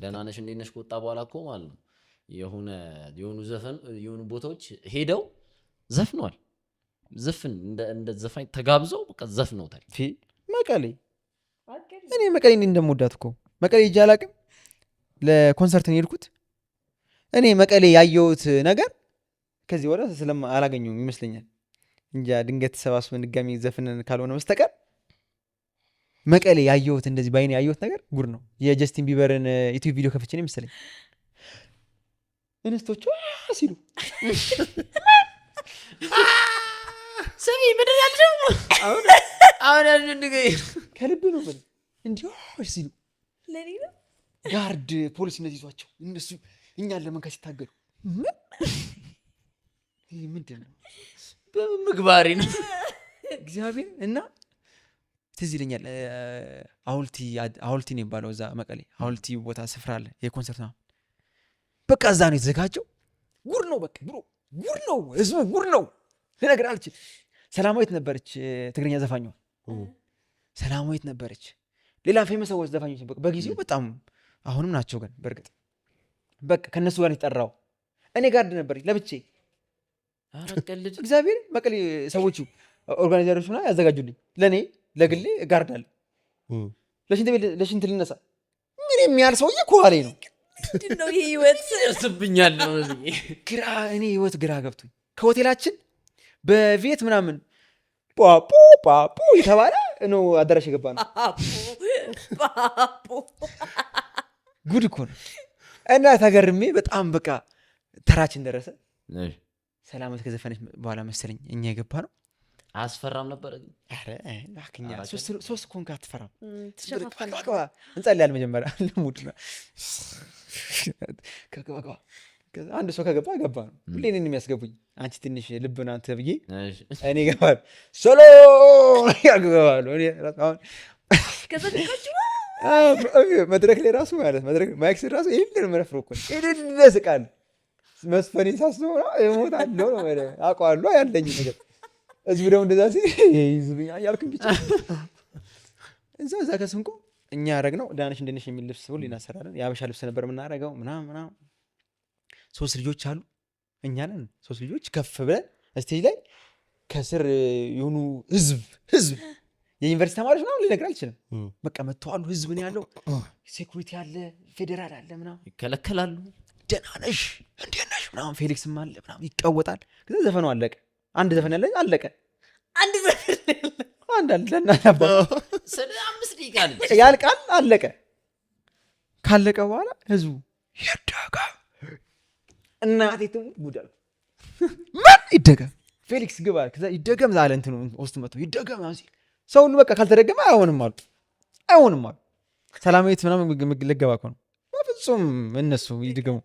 ደህና ነሽ እንዴት ነሽ ከወጣ በኋላ እኮ ማለት ነው የሆኑ ቦታዎች ሄደው ዘፍኗል ዘፍን እንደ ዘፋኝ ተጋብዘው በቃ ዘፍነውታል መቀሌ እኔ መቀሌ እንደምወዳት እኮ መቀሌ ሄጄ አላውቅም ለኮንሰርት ነው የሄድኩት እኔ መቀሌ ያየሁት ነገር ከዚህ ወዲያ አላገኘሁም ይመስለኛል እንጃ ድንገት ተሰባስበን ድጋሚ ዘፍነን ካልሆነ በስተቀር መቀሌ ያየሁት እንደዚህ ባይኔ ያየሁት ነገር ጉድ ነው የጀስቲን ቢበርን ዩቲዩብ ቪዲዮ ከፍቼ ነው መሰለኝ እንስቶቹ ሲሉ ሰሚ ምንድን ያልሽው አሁን ያልሽው ከልብ ነው ማለት እንዲሁ ሲሉ ለኔ ነው ጋርድ ፖሊስ እነዚህ ይዟቸው እነሱ እኛን ለመንካት ሲታገሉ ምንድን ነው በምግባሪ ነው እግዚአብሔር እና ትዝ ይለኛል ሐውልቲ ነው የሚባለው እዛ መቀሌ ሐውልቲ ቦታ ስፍራ አለ የኮንሰርት ነው በቃ እዛ ነው የተዘጋጀው ጉድ ነው በቃ ብሮ ጉድ ነው ህዝቡ ጉድ ነው ልነግርህ አልችልም ሰላማዊት ነበረች ትግርኛ ዘፋኟ ሰላማዊት ነበረች ሌላ ፌመስ ሰዎች ዘፋኞች በጊዜው በጣም አሁንም ናቸው ግን በእርግጥ በቃ ከነሱ ጋር የተጠራው እኔ ጋርድ ነበረች ለብቼ አረቀልጅ እግዚአብሔር መቀሌ ሰዎቹ ኦርጋናይዘሮች ሆና ያዘጋጁልኝ ለኔ ለግሌ ጋርዳል ለሽንት ልነሳ ምን የሚያል ሰውዬ ኮዋሌ ነው ምንድነው ይሄ ህይወት እርስብኛል ነው እኔ ህይወት ግራ ገብቶኝ ከሆቴላችን በቤት ምናምን ጳፑ ጳፑ የተባለ ነው አዳራሽ የገባ ነው ጳፑ ጉድ እኮ ነው እና ተገርሜ በጣም በቃ ተራችን ደረሰ ሰላማዊት ከዘፈነች በኋላ መሰለኝ እኛ የገባ ነው አስፈራም ነበር ግን አረ አክኛ ሶስት ኮንካ አትፈራም ተሸፋፈና እንጸልያለን መጀመሪያ ለሙድ ነው አንድ ሰው ከገባ ገባ ነው ሁሌ እኔን የሚያስገቡኝ አንቺ ትንሽ ልብን አንተ ብዬ እኔ ገባል ሶሎ ያገባሉ እኔ አሁን ከዘጋችሁ መድረክ ላይ ራሱ ማለት መድረክ ማይክስ ራሱ ይሄን መረፍሮ እኮ ይሄን ለስቃል መስፈኔ ሳስበው እሞታለሁ ነው ማለት አውቀዋለሁ ያለኝ ነገር እዚህ ደግሞ እንደዛ ሲል ይዝብኛ ያልኩኝ ብቻ እዛ ከስንቆ እኛ ያረግነው ዳንሽ እንደነሽ የሚል ልብስ ሁሉ እናሰራለን ያበሻ ልብስ ነበር የምናረገው ምናምን 3 ልጆች አሉ እኛ ነን 3 ልጆች ከፍ ብለን ስቴጅ ላይ ከስር የሆኑ ህዝብ የዩኒቨርሲቲ ተማሪዎች ምናምን ልነግርህ አልችልም በቃ መጥተዋሉ ህዝብ ነው ያለው ሴኩሪቲ አለ ፌዴራል አለ ምናምን ይከለከላሉ ደህና ነሽ እንዴት ነሽ ምናምን ፌሊክስም አለ ምናምን ይቀወጣል ከዛ ዘፈኑ አለቀ አንድ ዘፈን ያለ አለቀ አንድ ዘፈን አንድ ለናባ ስለ 5 ደቂቃ ያልቃል አለቀ ካለቀ በኋላ ህዝቡ ይደጋ እናቴ ትሙት ጉዳል ማን ይደገም ፌሊክስ ግባ ከዛ ይደገም ዛለ እንትኑ ውስጥ መጥቶ ይደገም አሲ ሰው ሁሉ በቃ ካልተደገመ አይሆንም አሉ ሰላማዊት ምናምን ልገባ እኮ ነው በፍጹም እነሱ ይድገሙ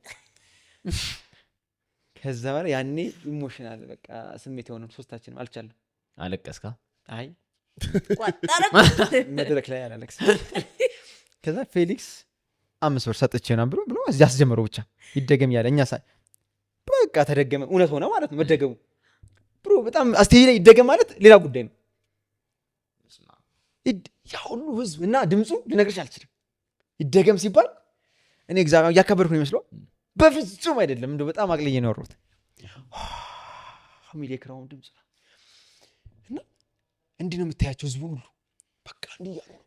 ከዛ በኋላ ያኔ ኢሞሽናል በቃ ስሜት የሆነም ሶስታችንም አልቻለም አለቀስካ አይ ቋጣረ መድረክ ላይ አላለቅስ ከዛ ፌሊክስ 5 ብር ሰጥቼ ነው ብሎ እዚህ አስጀመረው ብቻ ይደገም ያለ እኛ በቃ ተደገመ እውነት ሆነ ማለት ነው መደገሙ ብሮ በጣም አስተይ ላይ ይደገም ማለት ሌላ ጉዳይ ነው ያ ሁሉ ህዝብ እና ድምፁ ልነግርሽ አልችልም ይደገም ሲባል እኔ እግዚአብሔር ያከበርኩ ነው የሚመስለው በፍጹም አይደለም እንደው በጣም አቅልዬ ነው ያወራሁት ሚሊክራውን ድምፅ እና እንዲህ ነው የምታያቸው ህዝቡ ሁሉ በቃ እንዲህ ያለው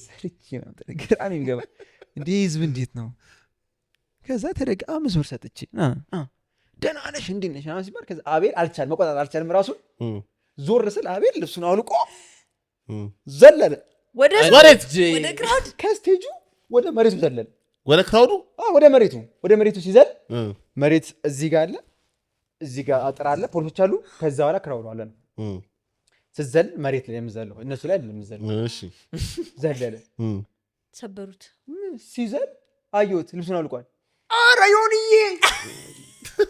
ሰርቼ ነው ተገራሚ ይገባ እንዴ ህዝብ እንዴት ነው ከዛ ተደጋ 5 ብር ሰጥቼ ደህና ነሽ እንዴት ነሽ አሁን ሲባል ከዛ አቤል መቆጣጠር አልቻለም ራሱን ዞር ስል አቤል ልብሱን አውልቆ ዘለለ ወደ ክራውድ ከስቴጁ ወደ መሬቱ ዘለለ ወደ ክራውዱ ወደ መሬቱ ሲዘል መሬት እዚህ ጋር አለ እዚህ ጋር አጥር አለ ፖሊሶች አሉ ከዛ በኋላ ክራውዱ አለ ነው ስዘል መሬት ላይ የምዘለው እነሱ ላይ አይደለም የምዘለው እሺ ዘለለ ሰበሩት ሲዘል አየሁት ልብሱን አውልቋል ኧረ ዮንዬ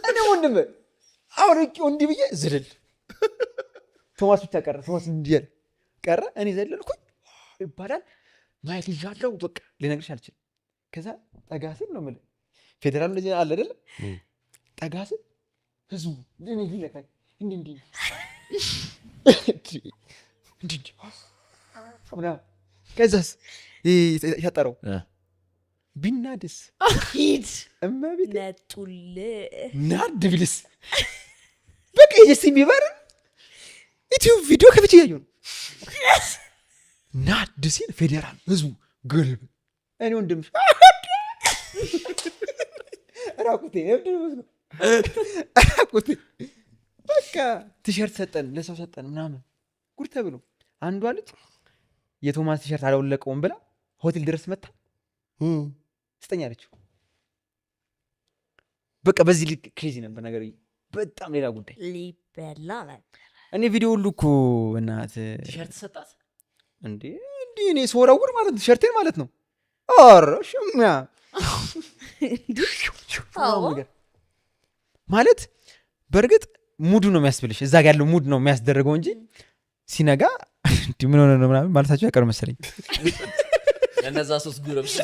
እኔ ወንድም አውልቄው እንዲህ ብዬ ዝልል ቶማስ ብቻ ቀረ ቶማስ እንዲህ ቀረ እኔ ዘለልኩኝ ይባላል ማየት ይዣለው በቃ ልነግርሽ አልችልም ከዛ ጠጋስም ነው ማለት ፌዴራል እንደዚህ አለ አይደል ጠጋስም ህዝቡ ለኔ ይለካኝ እንዲህ ከዛስ ያጠረው ቢናድስ ሂድ እመቤቴ ነጡል ናድ ቢልስ በቃ የጀስቲን ቢበር ዩቲዩብ ቪዲዮ ከፍቼ ያየሁ ነው። ናድ ሲል ፌዴራል ህዝቡ ግልብ እኔ ወንድምሽ ራቁቴ ራቁቴ በቃ ቲሸርት ሰጠን ለሰው ሰጠን ምናምን ጉድ ተብሎ አንዷ ልጅ የቶማስ ቲሸርት አላወለቀውም ብላ ሆቴል ድረስ መታ ስጠኛለችው። በቃ በዚህ ልክ ክሬዚ ነበር ነገር በጣም ሌላ ጉዳይ ሊበላ እኔ ቪዲዮ ሁሉ እኮ እናት ቲሸርት ሰጣት እንዴ እንዲህ እኔ ስወረውር ማለት ነው ቲሸርቴን ማለት ነው። ኧረ ሽሚያ ነገር ማለት በእርግጥ ሙዱ ነው የሚያስብልሽ እዛ ጋ ያለው ሙድ ነው የሚያስደርገው እንጂ ሲነጋ እንዲህ ምን ሆነ ነው ምናምን ማለታቸው ያቀር መሰለኝ። ለነዛ ሶስት ጉረምሳ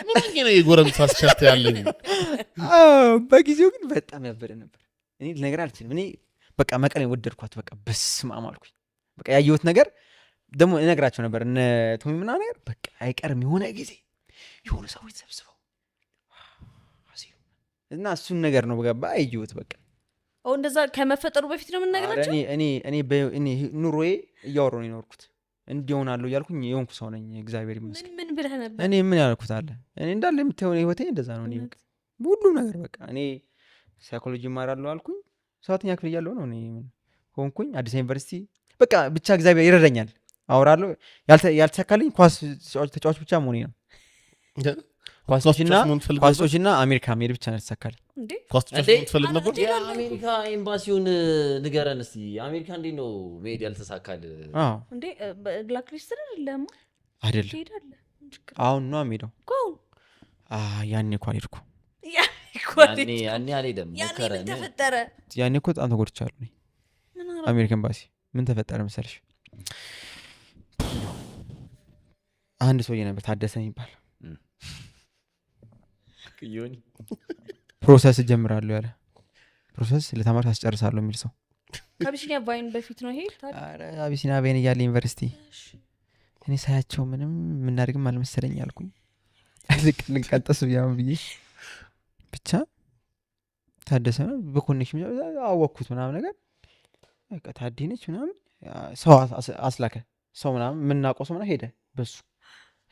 ምን ነው የጎረምሳ ቲሸርት ያለኝ በጊዜው ግን በጣም ያበደ ነበር። እኔ ልነግር አልችልም። እኔ በቃ መቀሌ ወደድኳት። በቃ በስመ አብ አልኩኝ። በቃ ያየሁት ነገር ደግሞ እነግራቸው ነበር እነ ቶሚ ምናምን ነገር በቃ አይቀርም የሆነ ጊዜ የሆኑ ሰዎች ሰብስበው እና እሱን ነገር ነው በቃ አየሁት። በቃ እንደዛ ከመፈጠሩ በፊት ነው የምንነግራቸው። እኔ ኑሮዬ እያወራሁ ነው የኖርኩት። እንዲሆናለሁ እያልኩኝ የሆንኩ ሰው ነኝ። እግዚአብሔር ይመስገን። ምን ብለህ ነበር? እኔ ምን ያልኩት አለ እኔ እንዳለ የምታየው ህይወቴ እንደዛ ነው። እኔ ሁሉም ነገር በቃ እኔ ሳይኮሎጂ እማራለሁ አልኩኝ 7ኛ ክፍል እያለሁ ነው እኔ ሆንኩኝ አዲስ ዩኒቨርሲቲ። በቃ ብቻ እግዚአብሔር ይረዳኛል። አወራለሁ። ያልተሳካልኝ ኳስ ተጫዋች ብቻ መሆኔ ነው። ኳሶችና አሜሪካ መሄድ ብቻ ነው የተሳካልኝ። ኳስ ተጫዋች ትፈልግ ነበር? የአሜሪካ ኤምባሲውን ንገረን እስቲ። አሜሪካ እንዴት ነው መሄድ ያልተሳካል? እንዴ ብላክ ሊስት አይደለም አይደለም። አሁን ነው የምሄደው። ያኔ እኮ አልሄድኩም። ያኔ አልሄደም። ምን ተፈጠረ? ያኔ እኮ በጣም ተጎድቻለሁ። አሜሪካ ኤምባሲ ምን ተፈጠረ መሰለሽ? አንድ ሰውዬ ነበር ታደሰ የሚባል ፕሮሰስ እጀምራለሁ ያለ ፕሮሰስ ለተማሪ አስጨርሳለሁ የሚል ሰው ከአቢሲኒያ ቫይን በፊት ነው ይሄ። ኧረ አቢሲኒያ ቫይን እያለ ዩኒቨርሲቲ እኔ ሳያቸው ምንም የምናደርግም አልመሰለኝ አልኩኝ። ልንቀጠስ ብዬ ብቻ ታደሰ ነው በኮኔክሽን አወቅኩት ምናምን ነገር በቃ ታዲነች ምናምን ሰው አስላከ ሰው ምናምን የምናውቀው ሰው ምናምን ሄደ በሱ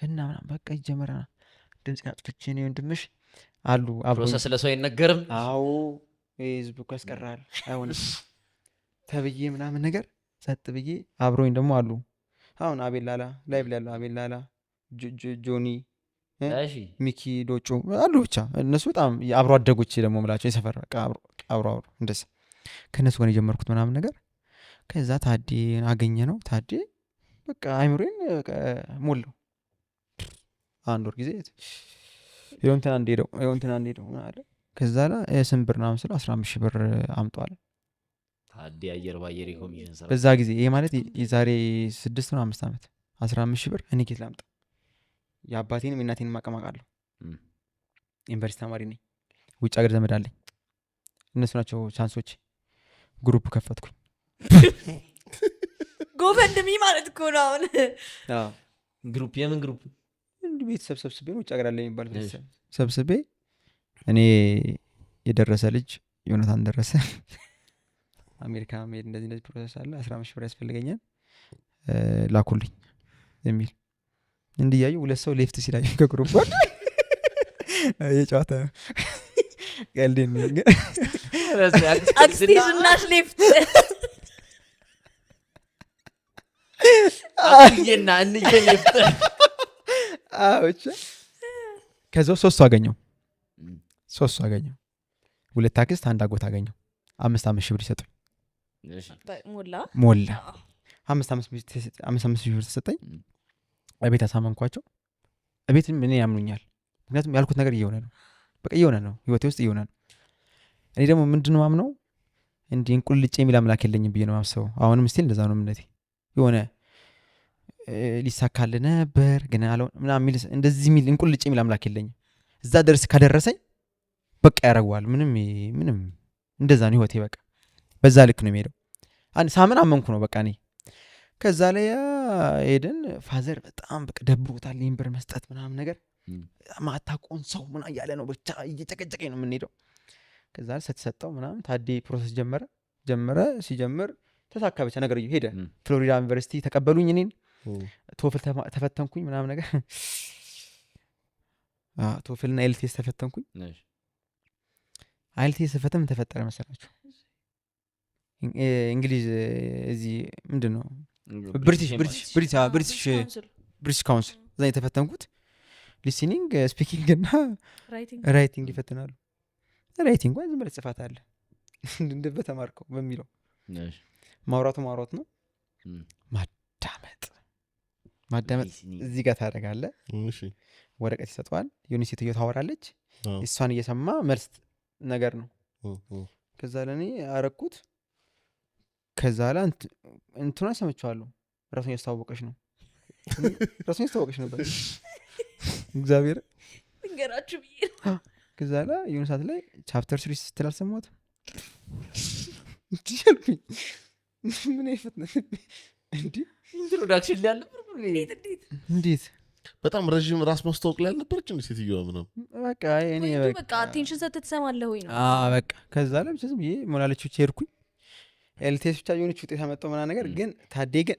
እና ምናምን በቃ ይጀመራል። ድምጽ ያጥፍቼ ነው ወንድምሽ አሉ ፕሮሰስ ለሰው አይነገርም። አዎ ህዝብ እኮ ያስቀራል አይሆንም ተብዬ ምናምን ነገር ጸጥ ብዬ አብሮኝ ደግሞ አሉ አሁን አቤላላ ላይቭ ላይ ያለው አቤላላ ጆኒ ሚኪ ዶጮ አሉ ብቻ እነሱ በጣም አብሮ አደጎች ደግሞ ምላቸው የሰፈር አብሮ እንደዚህ ከነሱ ጋር የጀመርኩት ምናምን ነገር ከዛ ታዴ አገኘ ነው ታዴ በቃ አይምሮዬን ሞላው። አንድ ወር ጊዜ የሆንተና እንደሄደው አለ። ከዛ ላይ ስንብር ምናምን ስለው 15,000 ብር አምጧል። ታዴ አየር ባየር ኮሚሽን ሰራ በዛ ጊዜ ይሄ ማለት የዛሬ 6 ነው 5 ዓመት 15,000 ብር እኔ ኬት ላምጣ? የአባቴንም የእናቴንም አቀማቃለሁ። ዩኒቨርሲቲ ተማሪ ነኝ። ውጭ ሀገር ዘመድ አለኝ። እነሱ ናቸው ቻንሶች። ግሩፕ ከፈትኩኝ። ጎፈንድሚ ማለት እኮ ነው አሁን። ግሩፕ የምን ግሩፕ? እንዲህ ቤተሰብ ሰብስቤ ውጭ ሀገር አለ የሚባል ቤተሰብ ሰብስቤ እኔ የደረሰ ልጅ ዮናታን ደረሰ አሜሪካ መሄድ እንደዚህ ፕሮሰስ አለ 15,000 ብር ያስፈልገኛል ላኩልኝ የሚል እንዲያዩ ሁለት ሰው ሌፍት ሲላዩ ከግሩፕ ወደ የጨዋታ ቀልዴን ነው ግን አክስቴዝናሽ ሌፍት አክስቴና እንዬ ሌፍት አውጭ ከዛው 3 አገኘው ሁለት አክስት አንድ አጎት አገኘው 5,000 ብር ይሰጡኝ ሞላ 5,000 ብር ተሰጠኝ። እቤት አሳመንኳቸው። እቤት ምን ያምኑኛል ምክንያቱም ያልኩት ነገር እየሆነ ነው በቃ እየሆነ ነው ህይወቴ ውስጥ እየሆነ ነው። እኔ ደግሞ ምንድነው ማምነው እንዲህ እንቁልጭ የሚል አምላክ የለኝም ብዬ ነው ማስበው። አሁንም ስቲል እንደዛ ነው እምነቴ። የሆነ ሊሳካል ነበር ግን አለው ምናምን የሚል እንደዚህ የሚል እንቁልጭ የሚል አምላክ የለኝም። እዛ ደርስ ካደረሰኝ በቃ ያረጋዋል። ምንም እንደዛ ነው ህይወቴ። በቃ በዛ ልክ ነው የሚሄደው። አንድ ሳምን አመንኩ ነው በቃ እኔ። ከዛ ላይ ሄደን ፋዘር በጣም በቃ ደብሮታል ይሄን ብር መስጠት ምናምን ነገር ማታቆን ሰው ምን እያለ ነው ብቻ እየጨቀጨቀኝ ነው የምንሄደው። ከዛ ስትሰጠው ምናምን ታዴ ፕሮሰስ ጀመረ ሲጀምር ተሳካ ብቻ ነገር ሄደ። ፍሎሪዳ ዩኒቨርሲቲ ተቀበሉኝ እኔን ቶፍል ተፈተንኩኝ ምናምን ነገር ቶፍልና ኤልቲኤስ ተፈተንኩኝ። ኤልቲኤስ ተፈተን ተፈጠረ መሰላችሁ እንግሊዝ እዚህ ምንድነው ብሪቲሽ ካውንስል እዛ የተፈተንኩት ሊስኒንግ ስፒኪንግ እና ራይቲንግ ይፈትናሉ። ራይቲንግ ዝም ብለህ ጽፋት አለ እንደበት ተማርከው በሚለው ማውራት ነው። ማዳመጥ እዚህ ጋር ታደርጋለህ። ወረቀት ይሰጠዋል። የሆነ ሴትዮ ታወራለች። እሷን እየሰማ መልስ ነገር ነው። ከዛ ለኔ አረኩት። ከዛ ላይ እንትና ሰምቻለሁ ራሱን ያስተዋወቀሽ ነው እግዚአብሔር እንገራችሁ ብዬ ከዛ ላይ የሆነ ሰዓት ላይ ቻፕተር 3 ስትል አልሰማሁትም። ምን ይፈትነ እንዴ ኢንትሮዳክሽን ላይ አለ እንዴት በጣም ረጅም ራስ ማስተዋወቅ ላይ አልነበረች እንዴ ሴትዮዋ? ምናምን በቃ እኔ በቃ አቴንሽን ሰጥተህ ትሰማለህ ወይ ነው በቃ ከዛ ላይ ብቻ ዝም ብዬ ሞላለች ብቻ ሄድኩኝ። ኤልቲኤስ ብቻ የሆነች ውጤት አመጣው ምናምን ነገር ግን ታዴ ግን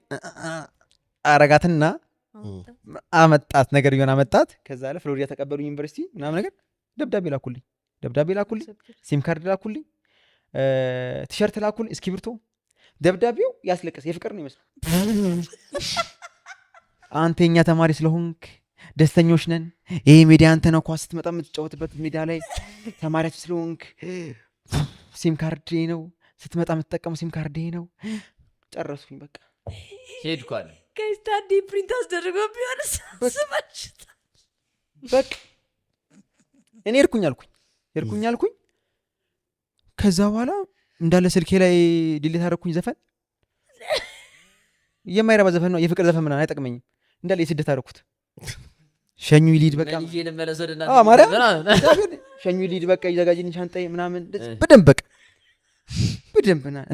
አረጋትና አመጣት ነገር ይሆን አመጣት። ከዛ ላይ ፍሎሪዳ ተቀበሉ ዩኒቨርሲቲ ምናምን ነገር ደብዳቤ ላኩልኝ ሲም ካርድ ላኩልኝ ቲሸርት ላኩልኝ እስክሪብቶ። ደብዳቤው ያስለቀስ የፍቅር ነው ይመስል አንተ የኛ ተማሪ ስለሆንክ ደስተኞች ነን። ይሄ ሜዳ አንተ ነው ኳስ ስትመጣ የምትጫወትበት ሜዳ ላይ ተማሪያችን ስለሆንክ ሲም ካርድ ነው ስትመጣ የምትጠቀመው ሲም ካርድ ነው። ጨረስኩኝ በቃ ሄድኳል። ከስታዲ ፕሪንት አስደርገው ቢሆንስ ስማችት በቃ እኔ ሄድኩኝ አልኩኝ። ከዛ በኋላ እንዳለ ስልኬ ላይ ዲሊት አደረኩኝ። ዘፈን የማይረባ ዘፈን ነው የፍቅር ዘፈን ምናምን አይጠቅመኝም። እንዳለ የስደት አደረኩት። ሸኙ ሊድ በቃ ሸኙ ሊድ በቃ ይዘጋጅልኝ ሻንጣዬ ምናምን በደንብ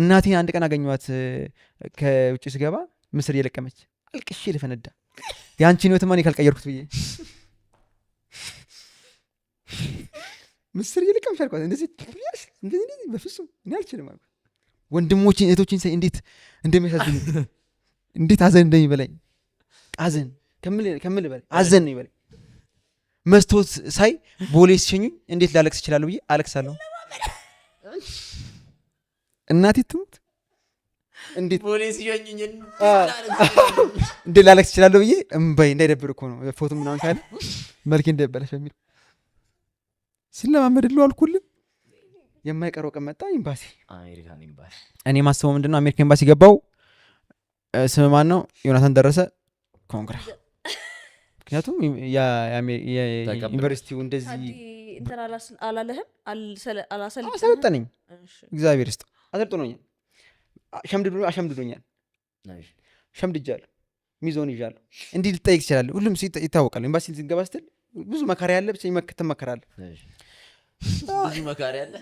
እናቴን አንድ ቀን አገኘኋት ከውጭ ስገባ ምስር እየለቀመች አልቅሼ ልፈነዳ ያንቺን ህይወትማ እኔ ካልቀየርኩት ብዬ ምስር እየለቀመች አልኳት። እንደዚህ በፍጹም እኔ አልችልም አልኳት። ወንድሞችን እህቶችን ሳይ እንዴት እንደሚያሳዝኑ እንዴት አዘን እንደሚበላኝ አዘን ከምል በላይ አዘን ነው ይበላኝ። መስቶት ሳይ ቦሌ ሲሸኙኝ እንዴት ላለቅስ እችላለሁ ብዬ አለቅሳለሁ። እናቴ ትሙት እንዴት ቦሌ ሲሸኙኝ እንዴት ላለቅስ እችላለሁ ብዬ እምባይ እንዳይደብር እኮ ነው ፎቶ ምናምን ካለ መልኬ እንዳይበላሽ በሚል ሲለማመድልው አልኩልህ። የማይቀረው ቀን መጣ አሜሪካን ኤምባሲ። እኔ ማስበው ምንድነው አሜሪካ ኤምባሲ ገባው። ስም ማን ነው? ዮናታን ደረሰ ኮንግራ። ምክንያቱም ዩኒቨርሲቲው እንደዚህ እንትን አላለህም አሰለጠነኝ። እግዚአብሔር ይስጥ አሰልጥኖኛል። አሸምድዶኛል። ሸምድጃለሁ። ሚዞን ይዣለሁ። እንዲህ ልጠይቅ ይችላለሁ። ሁሉም ይታወቃል። ኤምባሲ ሲገባ ስትል ብዙ መካሪ ያለ ብቻ ትመከራለህ። ብዙ መካሪ ያለ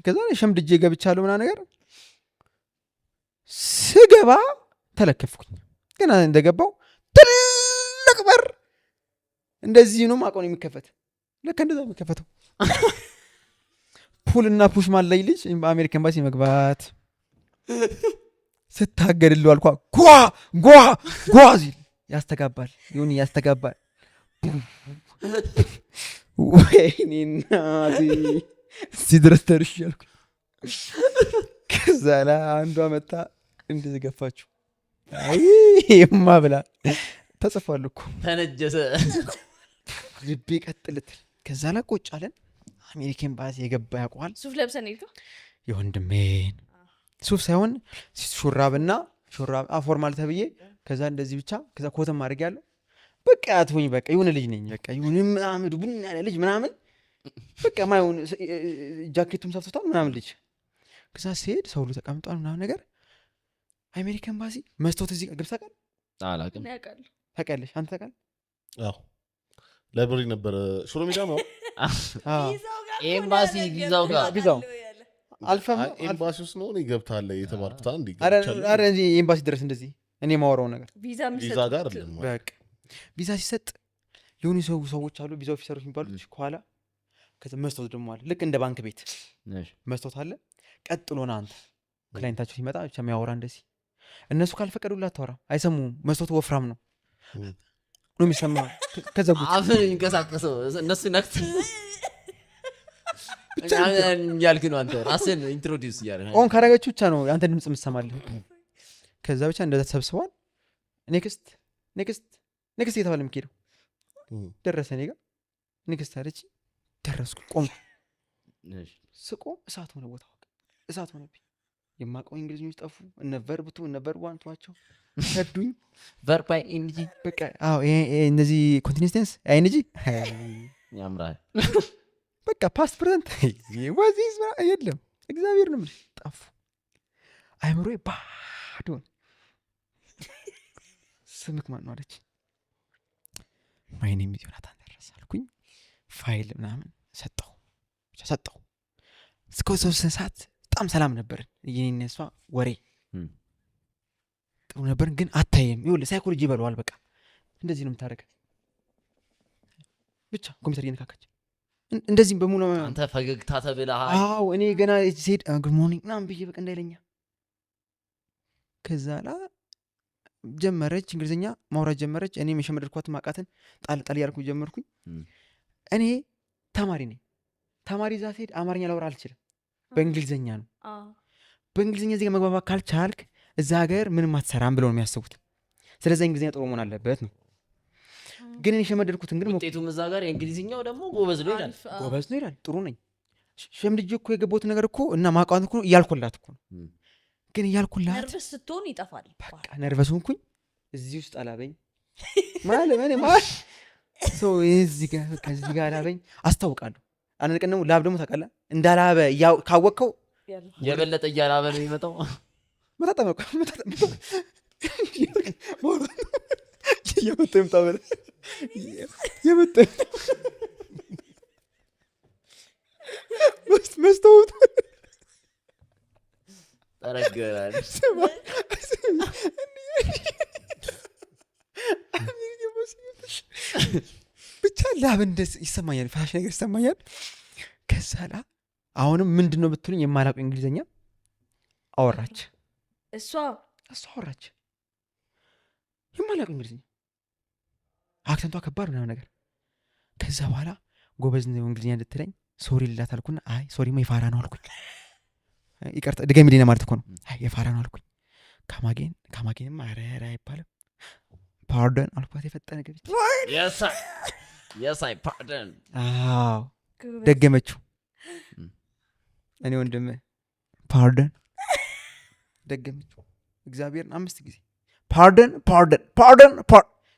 ከዛ ሸምድጄ ገብቻለሁ ምናምን ነገር ስገባ ተለከፍኩኝ። ገና እንደገባው ትልቅ በር እንደዚህ ነው ማቆን የሚከፈት ለካ እንደዛ የሚከፈተው ፑልና ፑሽ ማለይ ልጅ በአሜሪካ ኤምባሲ መግባት ስታገድሉ አልኳ ጓ ሲል ያስተጋባል ይሁን ያስተጋባል። ወይኔ እናቴ እዚህ ድረስ ደርሻለሁ። ከዛ ላይ አንዷ መጣ እንደዚህ ገፋችሁ ይማ ብላ ተጽፏል እኮ ተነጀሰ ልቤ ቀጥልት። ከዛ ላይ ቁጭ አለን። አሜሪካ ኤምባሲ የገባ ያውቀዋል። ሱፍ ለብሰን ሄድኩ የወንድሜን ሱፍ ሳይሆን ሹራብና ሹራብ ፎርማል ተብዬ ከዛ እንደዚህ ብቻ ከዛ ኮተም ማድረግ ያለው በቃ አትሆኝ በቃ የሆነ ልጅ ነኝ በቃ የሆነ ምናምን ቡን ያለ ልጅ ምናምን በቃ ማይሆን ጃኬቱም ሰፍቶታል ምናምን ልጅ። ከዛ ሲሄድ ሰው ሁሉ ተቀምጧል ምናምን ነገር። አሜሪካ ኤምባሲ መስቶት እዚህ ገብተህ ታውቃለህ? አላውቅም። ታውቂያለሽ አንተ ታውቃለህ? አዎ ላይብረሪ ነበረ ሽሮ ሜዳ ነው። ኤምባሲ ቪዛው አልፈም ኤምባሲ ውስጥ ነው ገብታለህ የተባልኩት። አንዴ አረ እዚህ ኤምባሲ ድረስ እንደዚህ እኔ የማወራው ነገር ቪዛ ጋር አይደለም። በቃ ቪዛ ሲሰጥ የሆኑ ሰዎች አሉ ቪዛ ኦፊሰሮች የሚባሉት ከኋላ ከዛ መስታወት ደግሞ አለ ልክ እንደ ባንክ ቤት መስታወት አለ ቀጥሎና አንተ ክላይንታቸው ሲመጣ ብቻ የሚያወራ እንደዚህ እነሱ ካልፈቀዱላት አታወራም አይሰሙም መስታወቱ ወፍራም ነው ነው የሚሰማ ከዘጉት አፍን የሚንቀሳቀሰው እነሱ ነክት ብቻ ያልክ ነው አንተ ራስን ኢንትሮዲዩስ እያደረግህ ኦን ካረጋችሁ ብቻ ነው አንተ ድምጽ የምትሰማልህ ከዛ ብቻ እንደዛ ተሰብስበዋል ኔክስት እየተባለ የሚሄደው ደረሰ እኔ ጋር ኔክስት አለች ደረስኩ ቆምኩ ስቆ እሳት ሆነ ቦታው እሳት ሆነብኝ የማውቀው እንግሊዝኞች ጠፉ እነ ቨርብ2 እነ ቨርብ1 ተዋቸው ሸዱኝ ቨርብ ባይ ኢንጂ በቃ አዎ እነዚህ ኮንቲኒዩስ ቴንስ አይንጂ ያምራል በቃ ፓስት ፕሬዘንት ወዚስ የለም እግዚአብሔር ነው ማለት ጠፉ አይምሮዬ ባዶ ስምክ ማን ነው አለች ማይ ኔም ኢዝ ዮናታን ደረሳልኩኝ ፋይል ምናምን ሰጠው እስከ 3 ሰዓት በጣም ሰላም ነበርን የኔና እሷ ወሬ ጥሩ ነበርን ግን አታየም ይኸውልህ ሳይኮሎጂ ይበለዋል በቃ እንደዚህ ነው የምታደርገው ብቻ ኮምፒውተር እየነካካች እንደዚህ በሙሉ አንተ ፈገግታ ተብለሃል አዎ እኔ ገና ሴድ ጉድ ሞርኒንግ ምናምን ብዬ በቃ እንዳይለኛ ከዛ ላ ጀመረች እንግሊዝኛ ማውራት ጀመረች እኔ የሸመደድኳት ማቃተን ጣል ያልኩ ጀመርኩኝ እኔ ተማሪ ነኝ ተማሪ ዛ ሴድ አማርኛ ላወራ አልችልም በእንግሊዝኛ ነው በእንግሊዝኛ እዚህ ጋር መግባባት ካልቻልክ እዛ ሀገር ምንም አትሰራም ብለው ነው የሚያስቡት ስለዚህ እንግሊዝኛ ጥሩ መሆን አለበት ነው ግን እኔ ሸመደድኩትን ግን ውጤቱም እዛ ጋር የእንግሊዝኛው ደግሞ ጎበዝ ነው ይላል ጥሩ ነኝ ሸምድጄ እኮ የገባሁት ነገር እኮ እና ማቋንት እኮ እያልኩላት እኮ ነው ግን እያልኩላት ነርቨስ ስትሆን ይጠፋል በቃ ነርቨስ ሆንኩኝ እዚህ ውስጥ አላበኝ ማለት ሰው እዚህ ጋር አላበኝ አስታውቃለሁ አንድ ቀን ደግሞ ላብ ደግሞ ታውቃለህ እንዳላበ ካወቅከው የበለጠ እያላበ ነው የሚመጣው መጣጣመቁ የመጣም ታበለ መስታወቱ ተረገራል ብቻ ላብ እንደዚህ ይሰማኛል ፋሽ ነገር ይሰማኛል ከዛላ አሁንም ምንድነው ብትሉኝ የማላውቀው እንግሊዝኛ አወራች እሷ አወራች የማላውቀው እንግሊዝኛ አክሰንቷ ከባድ ነው ነገር ከዛ በኋላ ጎበዝ ነው እንግሊዝኛ እንድትለኝ ሶሪ ልላት አልኩና አይ ሶሪማ የፋራ ነው አልኩኝ ይቀርታ ድገምልኝ ማለት እኮ ነው አይ የፋራ ነው አልኩኝ ካማጌን ማረራ አይባልም ፓርዶን አልኳት የፈጠነ ገብች yes I pardon አዎ ደገመችው እኔ ወንድም ፓርዶን ደገመችው እግዚአብሔርን 5 ጊዜ ፓርዶን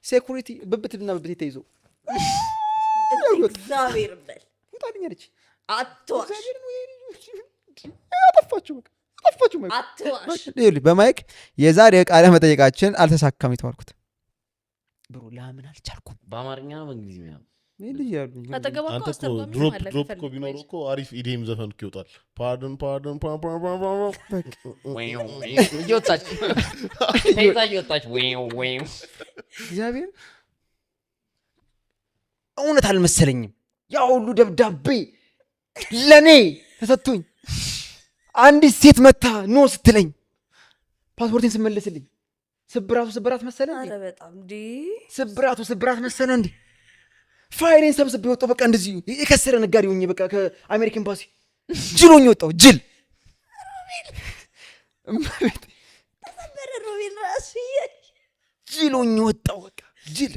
ሴኩሪቲ በብትና በብት ተይዞ እግዚአብሔር በል ወጣልኛለች አትዋሽ አትዋሽ በማይክ የዛሬ ቃለ መጠየቃችን አልተሳካም የተባልኩት ብሩ ለምን አልቻልኩም በአማርኛ ነው በእንግሊዝኛ ነው አንተ እኮ ድሮፕ እኮ ቢኖር እኮ አሪፍ ኢዲኤም ዘፈን እኮ ይወጣል ፓርዶን እየወጣች እግዚአብሔር እውነት አልመሰለኝም ያ ሁሉ ደብዳቤ ለኔ ተሰጥቶኝ አንዲት ሴት መታ ኖ ስትለኝ ፓስፖርቴን ስመለስልኝ ስብራት መሰለ እንዴ አረ በጣም ዲ ስብራት መሰለ እንዴ ፋይሬን ሰብስቤ ወጣው በቃ እንደዚህ የከሰረ ነጋዴ ሆኜ በቃ ከአሜሪካ ኤምባሲ ጅሎኝ ወጣው ጅል ተሰበረ ሮቢን ራሱ ጅሎኝ ወጣው በቃ ጅል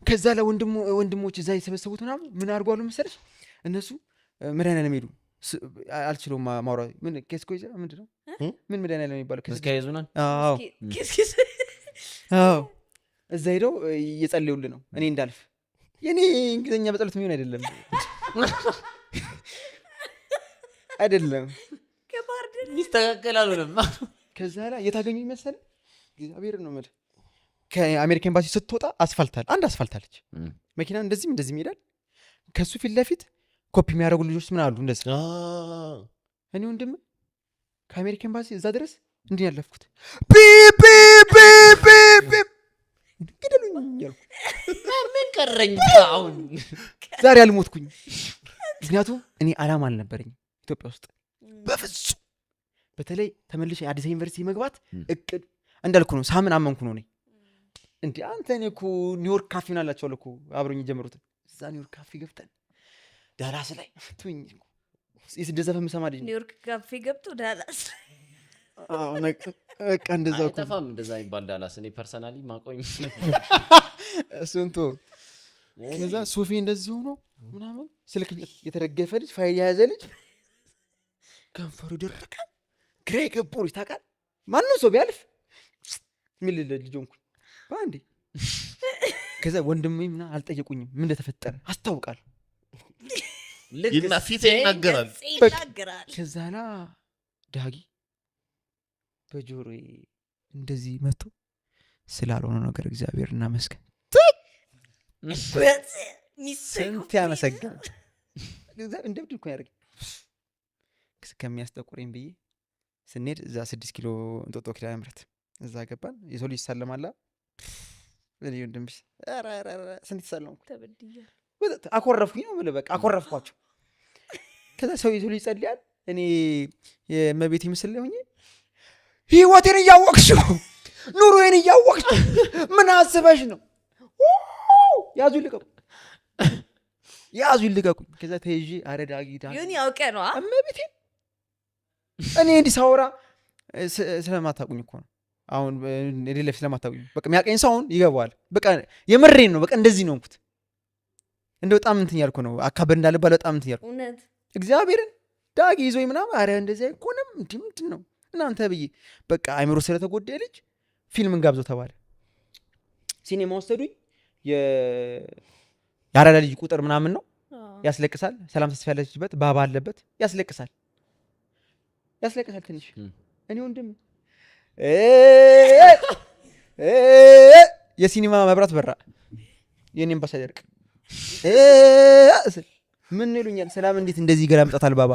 ከዛ ለወንድሞች እዛ የሰበሰቡት ምናምን ምን አድርጓሉ መሰለሽ እነሱ መድኃኒዓለም ሄዱ አልችለውም ማውራት ምን ኬስኮ ይዘ ምንድነው ምን መድኃኒዓለም የሚባለው ኬስኮ ይዙናል አዎ እዛ ሄደው እየጸለዩልን ነው እኔ እንዳልፍ የኔ እንግሊዝኛ በጸሎት የሚሆን አይደለም ይስተካከላሉ ነው ከዛ ላይ የታገኙ ይመስል እግዚአብሔር ነው ማለት ከአሜሪካ ኤምባሲ ስትወጣ አንድ አስፋልት አለች መኪና እንደዚህ ይሄዳል ከሱ ፊት ለፊት ኮፒ የሚያደርጉ ልጆች ምን አሉ እንደዚህ እኔ ወንድም ከአሜሪካ ኤምባሲ እዛ ድረስ እንዲህ ያለፍኩት ፒ ግደሉኝ እያልኩ ምን ቀረኝ አሁን ዛሬ አልሞትኩኝ። ምክንያቱም እኔ አላማ አልነበረኝም ኢትዮጵያ ውስጥ በፍጹም። በተለይ ተመልሼ አዲስ ዩኒቨርሲቲ መግባት እቅድ እንዳልኩ ነው። ሳምን አመንኩ ነው ነኝ እንዴ አንተ እኔ እኮ ኒውዮርክ ካፌ ናላቸው እኮ አብሮኝ ጀመሩት። እዛ ኒውዮርክ ካፌ ገብተን ዳላስ ላይ ትውኝ የስደት ዘፈን የምሰማ ልጅ ኒውዮርክ ካፌ ገብቶ ዳላስ በቃ እንደዛ እኮ አይጠፋም እንደዛ ይባል ዳላስ። እኔ ፐርሰናሊ ማቆኝ እሱንቶ ከዛ ሶፊ እንደዚህ ሆኖ ምናምን ስልክ የተደገፈ ልጅ ፋይል የያዘ ልጅ ከንፈሩ ደረቀ ግራ የገባው ልጅ ታውቃለህ። ማንም ሰው ቢያልፍ ምን ልጅ ሆንኩኝ በአንዴ። ከዛ ወንድሜ ምናምን አልጠየቁኝም ምን እንደተፈጠረ አስታውቃለሁ። ይልና ፊት ይናገራል። ከዛ ላ ዳጊ በጆሮዬ እንደዚህ መቶ ስላልሆነ ነገር እግዚአብሔር እናመስገን ስንት ያመሰግን እንደብድ እኮ ያደርገኝ ከሚያስጠቁረኝ ብዬ ስንሄድ እዛ 6 ኪሎ እንጦጦ ኪዳነ ምሕረት እዛ ገባን። የሰው ልጅ ይሳለማላ እኔ ወንድምሽ ስንት ይሳለምኩ አኮረፍኩኝ ነው የምልህ። በቃ አኮረፍኳቸው። ከዛ ሰው የሰው ልጅ ይጸልያል። እኔ የእመቤቴ ምስል ሆኜ ህይወቴን እያወቅሽው ኑሮዬን እያወቅሽው ምን አስበሽ ነው? ያዙ ይልቀቁኝ። ከዛ ተይዤ አረዳጊ ይሁን ያውቀ ነው እመቤቴ እኔ እንዲህ ሳወራ ስለማታውቁኝ እኮ ነው። አሁን ሌለፍ ስለማታውቁኝ በቃ የሚያውቀኝ ሰው አሁን ይገባዋል። በቃ የምሬን ነው። በቃ እንደዚህ ነው እንኩት እንደ በጣም እንትን ያልኩ ነው። አካበድ እንዳለባለ በጣም እንትን ያልኩ እውነት እግዚአብሔርን ዳጊ ይዞኝ ምናምን አረ እንደዚህ አይኮንም እንዲህ ምንድን ነው እናንተ ብዬ በቃ አይምሮ ስለተጎዳ ልጅ ፊልም እንጋብዘው ተባለ። ሲኔማ ወሰዱኝ። የአራዳ ልጅ ቁጥር ምናምን ነው ያስለቅሳል። ሰላም ተስፋ ያለችበት ባባ አለበት ያስለቅሳል ትንሽ። እኔ ወንድም የሲኒማ መብራት በራ የኔም ባሳ ደርቅ ምን ይሉኛል? ሰላም እንዴት እንደዚህ ገላምጣታል ባባ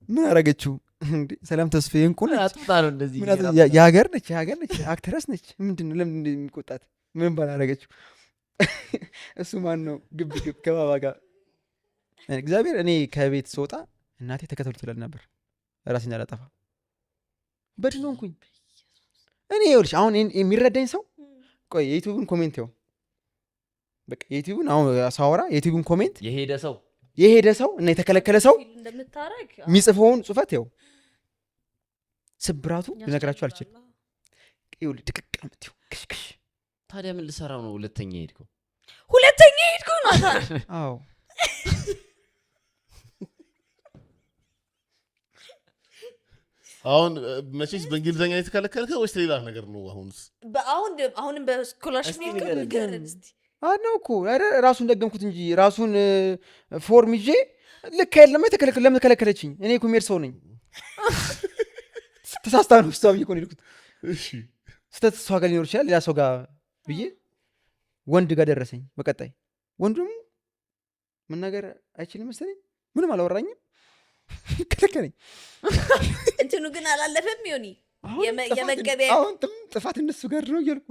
ምን አረገችው እንዴ? ሰላም ተስፋዬ እንቁ ነች የሀገር ነች አክትረስ ነች። ምንድነው ለምን እንደሚቆጣት ምን ባላረገችው? እሱ ማን ነው ግብ ከባባ ጋር እግዚአብሔር። እኔ ከቤት ስወጣ እናቴ ተከተሉ ትላል ነበር ራሴን አላጠፋ በድኖ እንኩኝ። እኔ ይኸውልሽ አሁን የሚረዳኝ ሰው ቆይ የዩቲዩብን ኮሜንት ይኸው በቃ የዩቲዩብን አሁን ሳወራ የዩቲዩብን ኮሜንት የሄደ ሰው እና የተከለከለ ሰው የሚጽፈውን ጽፈት ይኸው ስብራቱ ልነግራችሁ አልችልም። ይኸውልህ ድቅቅ ምትይው ክሽክሽ። ታዲያ ምን ልሰራው ነው? ሁለተኛ ሄድከው ነው አዎ አሁን መቼስ በእንግሊዝኛ የተከለከልከ ወይስ ሌላ ነገር ነው? አሁንም በስኮላርሽፕ ነው እኮ ራሱን ደገምኩት እንጂ ራሱን ፎርም ይዤ ልክ አይደለም የተከለከለ። ለምን ተከለከለችኝ? እኔ እኮ ሜድ ሰው ነኝ። ተሳስታ ነው እሷ ብዬ እኮ ነው የልኩት። እሺ ስተት እሷ ጋር ሊኖር ይችላል ሌላ ሰው ጋር ብዬ ወንድ ጋር ደረሰኝ። በቀጣይ ወንዱም መናገር አይችልም መሰለኝ ምንም አላወራኝም ከለከለኝ። እንትኑ ግን አላለፈም ይሆኒ የመገበያ አሁን ጥፋት እነሱ ጋር ነው እያልኩ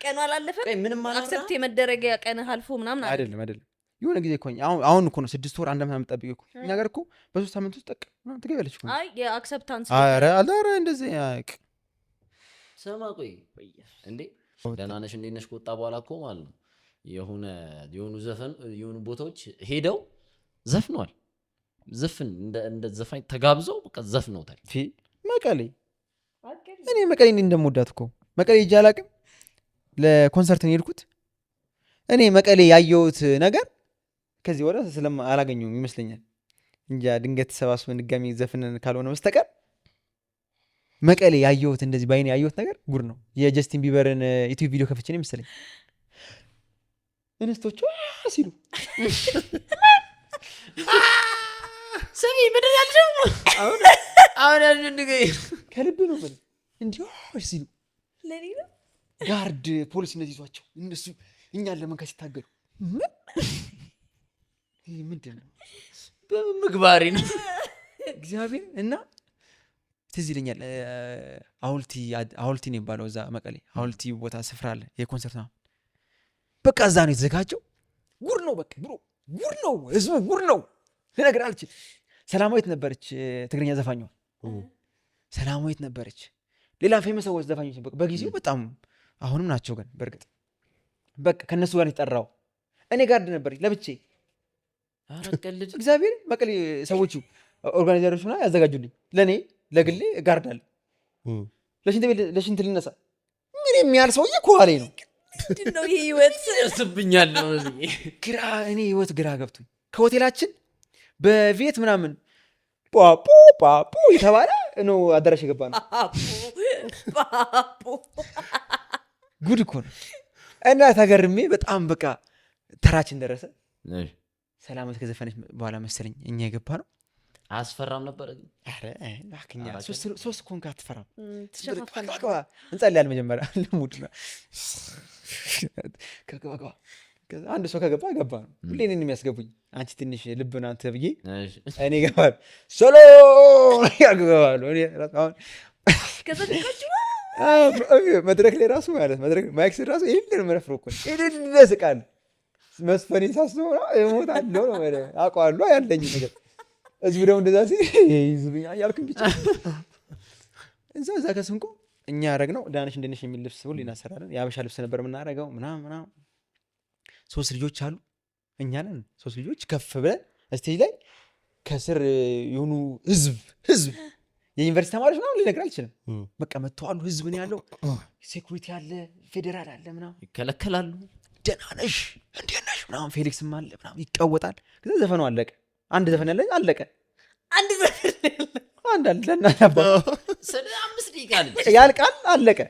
ቀኑ አላለፈም። አክሰፕት የመደረጊያ ቀን አልፎ ምናምን አይደለም የሆነ ጊዜ እኮ አሁን እኮ ነው 6 ወር 1 ዓመት የምጠብቀው እኮ ነገር እኮ በ3 ሳምንት ውስጥ ጠቅ ትገበለች እኮ። አይ የአክሰፕታንስ አረ እንደዚህ ያቅ ሰማ ቆይ እንዴ ደህና ነሽ እንዴት ነሽ ከወጣ በኋላ እኮ ማለት ነው የሆኑ ቦታዎች ሄደው ዘፍነዋል። ዘፍን እንደ ዘፋኝ ተጋብዘው በቃ ዘፍነውታል። መቀሌ እኔ መቀሌ እንደምወዳት እኮ መቀሌ ሄጄ አላውቅም። ለኮንሰርት ነው የሄድኩት። እኔ መቀሌ ያየሁት ነገር ከዚህ ወዲያ አላገኘሁም ይመስለኛል እንጃ። ድንገት ተሰባስበን ድጋሚ ዘፍነን ካልሆነ በስተቀር መቀሌ ያየሁት እንደዚህ ባይኔ ያየሁት ነገር ጉድ ነው። የጀስቲን ቢበርን ዩቲዩብ ቪዲዮ ከፍቼ ነው መሰለኝ እንስቶቹ ሲሉ ስሚ ምንድን ያልሽው አሁን ያልሽው ንገይ ከልብ ነው ማለት እንዲሁ ሲሉ ለኔ ነው ጋርድ ፖሊስ እነዚህ ይዟቸው እነሱ እኛን ለመንካት ሲታገሉ ምንድን ነው በምግባሪ ነው እግዚአብሔር እና ትዝ ይለኛል ሐውልቲ ነው የሚባለው እዛ መቀሌ ሐውልቲ ቦታ ስፍራ አለ የኮንሰርት ነው በቃ እዛ ነው የተዘጋጀው ጉር ነው በቃ ብሮ ጉር ነው ህዝቡ ጉር ነው ልነግርህ አልችልም ሰላማዊት ነበረች ትግርኛ ዘፋኟ ሰላማዊት ነበረች ሌላ ፌመስ ሰዎች ዘፋኞች በጊዜው በጣም አሁንም ናቸው ግን በእርግጥ በቃ ከነሱ ጋር የተጠራው እኔ ጋርድ ነበር ለብቼ አረቀልጅ እግዚአብሔር መቀሌ ሰዎቹ ኦርጋናይዘሮች ሆና ያዘጋጁልኝ ለኔ ለግሌ ጋርድ አለ ለሽንት ልነሳ ምን የሚያል ሰውዬ ኮዋሌ ነው ምንድነው ይሄ ህይወት ያስብኛል ነው ግራ እኔ ህይወት ግራ ገብቶኝ ከሆቴላችን በቪየት ምናምን ጳፖ ጳፖ የተባለ ነው አዳራሽ የገባ ነው ፓፖ ጉድ እኮ ነው እና ተገርሜ በጣም በቃ ተራችን ደረሰ ሰላማዊት ከዘፈነች በኋላ መሰለኝ እኛ የገባ ነው አያስፈራም ነበር ግን አረ ላክኛ ሶስት ኮንካ አትፈራም ተሸፋፈለ እንጸልያለን መጀመሪያ ለሙድ ነው ከገባ አንድ ሰው ከገባ ገባ ነው ሁሌ እኔን የሚያስገቡኝ አንቺ ትንሽ ልብና አንተ ብዬ እኔ ገባል ሰላም ያገባሉ እኔ አሁን ከዘልካችሁ መድረክ ላይ ራሱ ማለት መድረክ ማይክ ራሱ ይሄን መረፍሮ እኮ ይደስቃል መስፈኔ ሳስበው እሞታለሁ ነው ማለት አውቀዋለሁ ያለኝ ነገር እዚህ ደግሞ እንደዛ ሲል ይዝብኛ ያልኩኝ ብቻ እዛ ከስንቆ እኛ ያረግነው ዳንሽ እንደነሽ የሚል ልብስ ሁሉ እናሰራለን ያበሻ ልብስ ነበር የምናረገው ምናምን 3 ልጆች አሉ እኛ ነን 3 ልጆች ከፍ ብለን ስቴጅ ላይ ከስር የሆኑ ህዝብ የዩኒቨርሲቲ ተማሪዎች ምናምን ልነግርህ አልችልም በቃ መጥተዋሉ ህዝብ ነው ያለው ሴኩሪቲ አለ ፌዴራል አለ ምናምን ይከለከላሉ ደህና ነሽ እንዴት ነሽ ምናምን ፌሊክስም አለ ምናምን ይቃወጣል ከዛ ዘፈኑ አለቀ አንድ ዘፈን ያለ አለቀ አንድ ዘፈን አንድ አለና ነበር ስለ 5 ደቂቃ ያልቃል አለቀ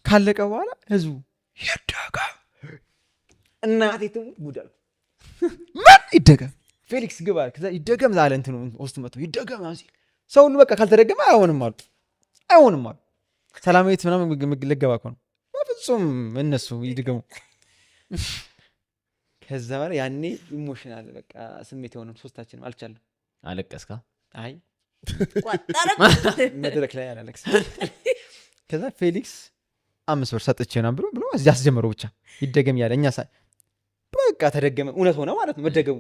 ካለቀ በኋላ ህዝቡ ይደጋ እናቴ ትሙት ጉዳል ምን ይደገም ፌሊክስ ግባ ከዛ ይደገም ዛለ እንትኑ ውስጥ መጥቶ ይደገም አንሲ ሰው ሁሉ በቃ ካልተደገመ አይሆንም አሉ ሰላማዊት ምናምን ልገባ እኮ ነው በፍጹም እነሱ ይድገሙ ከዛ በኋላ ያኔ ኢሞሽናል በቃ ስሜት የሆነም ሶስታችንም አልቻለም አለቀስካ አይ ቋጣረ መድረክ ላይ አላለቅስ ከዛ ፌሊክስ 5 ብር ሰጥቼ ነው ብሎ ያስጀመረው ብቻ ይደገም ያለ እኛ በቃ ተደገመ እውነት ሆነ ማለት ነው መደገሙ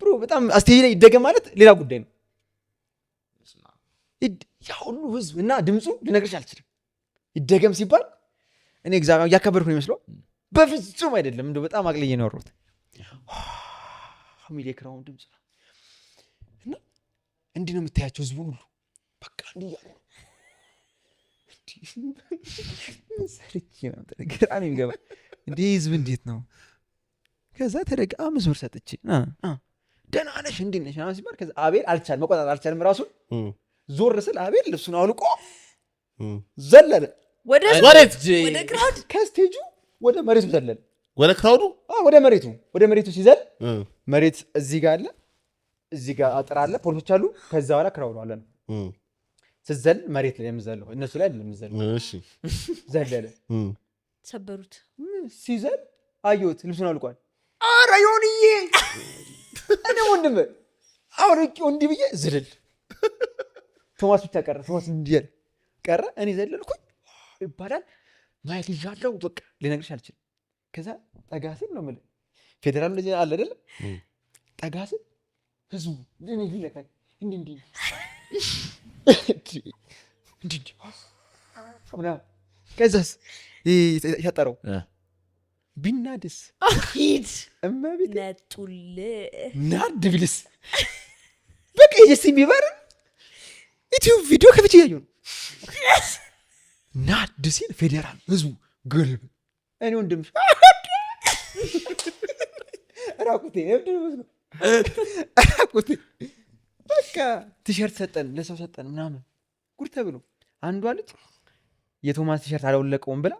ብሮ በጣም አስቴጅ ላይ ይደገም ማለት ሌላ ጉዳይ ነው ያ ሁሉ ህዝብ እና ድምፁ ልነግርሽ አልችልም ይደገም ሲባል እኔ እግዚአብሔር ያከበርኩ ነው ይመስለው በፍጹም አይደለም እንደው በጣም አቅልዬ ነው ወሮት ሚሊክራውን ድምፅ እና እንዲህ ነው የምታያቸው ህዝቡ ሁሉ በቃ እንዲህ ያለ ሰርቼ ነው ተገራሚ የሚገባ እንዲህ ህዝብ እንዴት ነው ከዛ ተደጋ 5 ብር ሰጥቼ ደህና ነሽ እንዴት ነሽ ምናምን ሲባል ከዛ አቤል መቆጣጠር አልቻለም ራሱን ዞር ስል አቤል ልብሱን አውልቆ ዘለለ ወደ ክራውድ ከስቴጁ ወደ መሬቱ ዘለለ ወደ ክራውዱ ወደ መሬቱ ሲዘል መሬት እዚህ ጋር አለ እዚህ ጋር አጥር አለ ፖሊሶች አሉ ከዛ በኋላ ክራውዱ አለ ነው ስዘል መሬት ላይ የምዘለው እነሱ ላይ አይደለም የምዘለው እሺ ዘለለ ሰበሩት ሲዘል አየሁት ልብሱን አውልቋል ኧረ ዮንዬ እኔ ወንድም አሁን እንዲህ ብዬ ዝልል ቶማስ ብቻ ቀረ ቶማስ እንዲህ ቀረ እኔ ዘለልኩኝ ይባላል ማየት ይዣለሁ በቃ ልነግርሽ አልችልም ከዛ ጠጋ ስል ነው የምልህ ፌዴራል እንደዚህ አለ አይደል ጠጋ ስል ህዝቡ እንዲህ ይለካል እንዲህ ከዛስ ያጠረው ቢናድስ ሂድ እመቤት ነጡል ናድ ቢልስ በቃ የጀስቲን ቢበር ዩቲዩብ ቪዲዮ ከፍቼ ያየሁ ነው ናድ ሲል ፌዴራል ህዝቡ ግልብ እኔ ወንድምሽ ራቁቴ በቃ ቲሸርት ሰጠን ለሰው ሰጠን ምናምን ጉድ ተብሎ አንዷ ልጅ የቶማስ ቲሸርት አላወለቀውም ብላ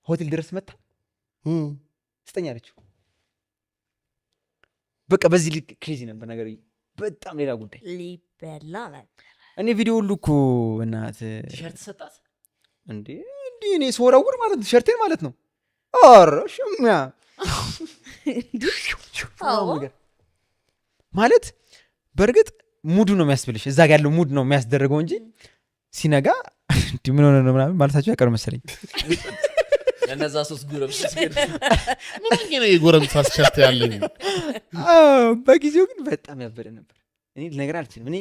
ሆቴል ድረስ መታ ስጠኛለች በቃ በዚህ ልክ ክሬዚ ነበር ነገር በጣም ሌላ ጉዳይ ሊበላ እኔ ቪዲዮ ሁሉ እኮ እናት ቲሸርት ሰጣት እንዴ እኔ ስወራውር ማለት ቲሸርቴን ማለት ነው ኧረ ሽሚያ ማለት በእርግጥ ሙዱ ነው የሚያስብልሽ እዛ ጋር ያለው ሙድ ነው የሚያስደርገው እንጂ ሲነጋ ምን ሆነ ነው ምናምን ማለታቸው ያቀር መሰለኝ ለነዛ 3 ጉረምስ ምን የጎረምሳ አስቻት ያለኝ በጊዜው ግን በጣም ያበደ ነበር እኔ ነገር አልችልም እኔ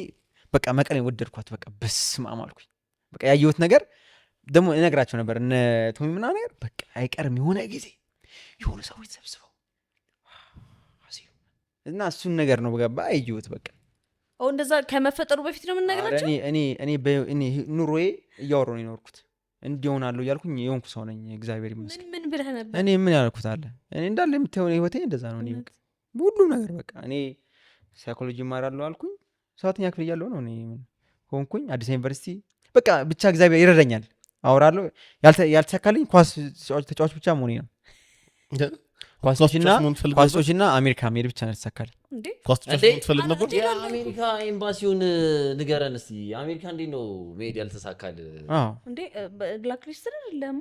በቃ መቀሌን ወደድኳት በቃ በስመ አብ አልኩኝ በቃ ያየሁት ነገር ደግሞ እነግራቸው ነበር እነ ቶሚ ምናምን ነገር በቃ አይቀርም የሆነ ጊዜ የሆነ ሰዎች ተሰብስበው እና እሱን ነገር ነው በቃ አየሁት በቃ እንደዛ ከመፈጠሩ በፊት ነው የምንነግራቸው እኔ ኑሮዬ እያወራሁ ነው የኖርኩት እንዲሆናለሁ እያልኩኝ የሆንኩ ሰው ነኝ እግዚአብሔር ይመስገን ምን ብለህ ነበር እኔ ምን ያልኩት አለ እኔ እንዳለ የምታየው ህይወቴ እንደዛ ነው እኔ በቃ ሁሉም ነገር በቃ እኔ ሳይኮሎጂ እማራለሁ አልኩኝ 7ኛ ክፍል እያለሁ ነው እኔ ሆንኩኝ አዲስ ዩኒቨርሲቲ በቃ ብቻ እግዚአብሔር ይረዳኛል አወራለሁ ያልተሳካልኝ ኳስ ተጫዋች ብቻ መሆኔ ነው ኳሶችና አሜሪካ መሄድ ብቻ ነው የተሳካልኝ እንዴ ኳስ ተጫዋች ትፈልግ ነበር የአሜሪካ ኤምባሲውን ንገረን እስቲ አሜሪካ እንዴት ነው መሄድ ያልተሳካል እንዴ ብላክ ሊስት አይደለም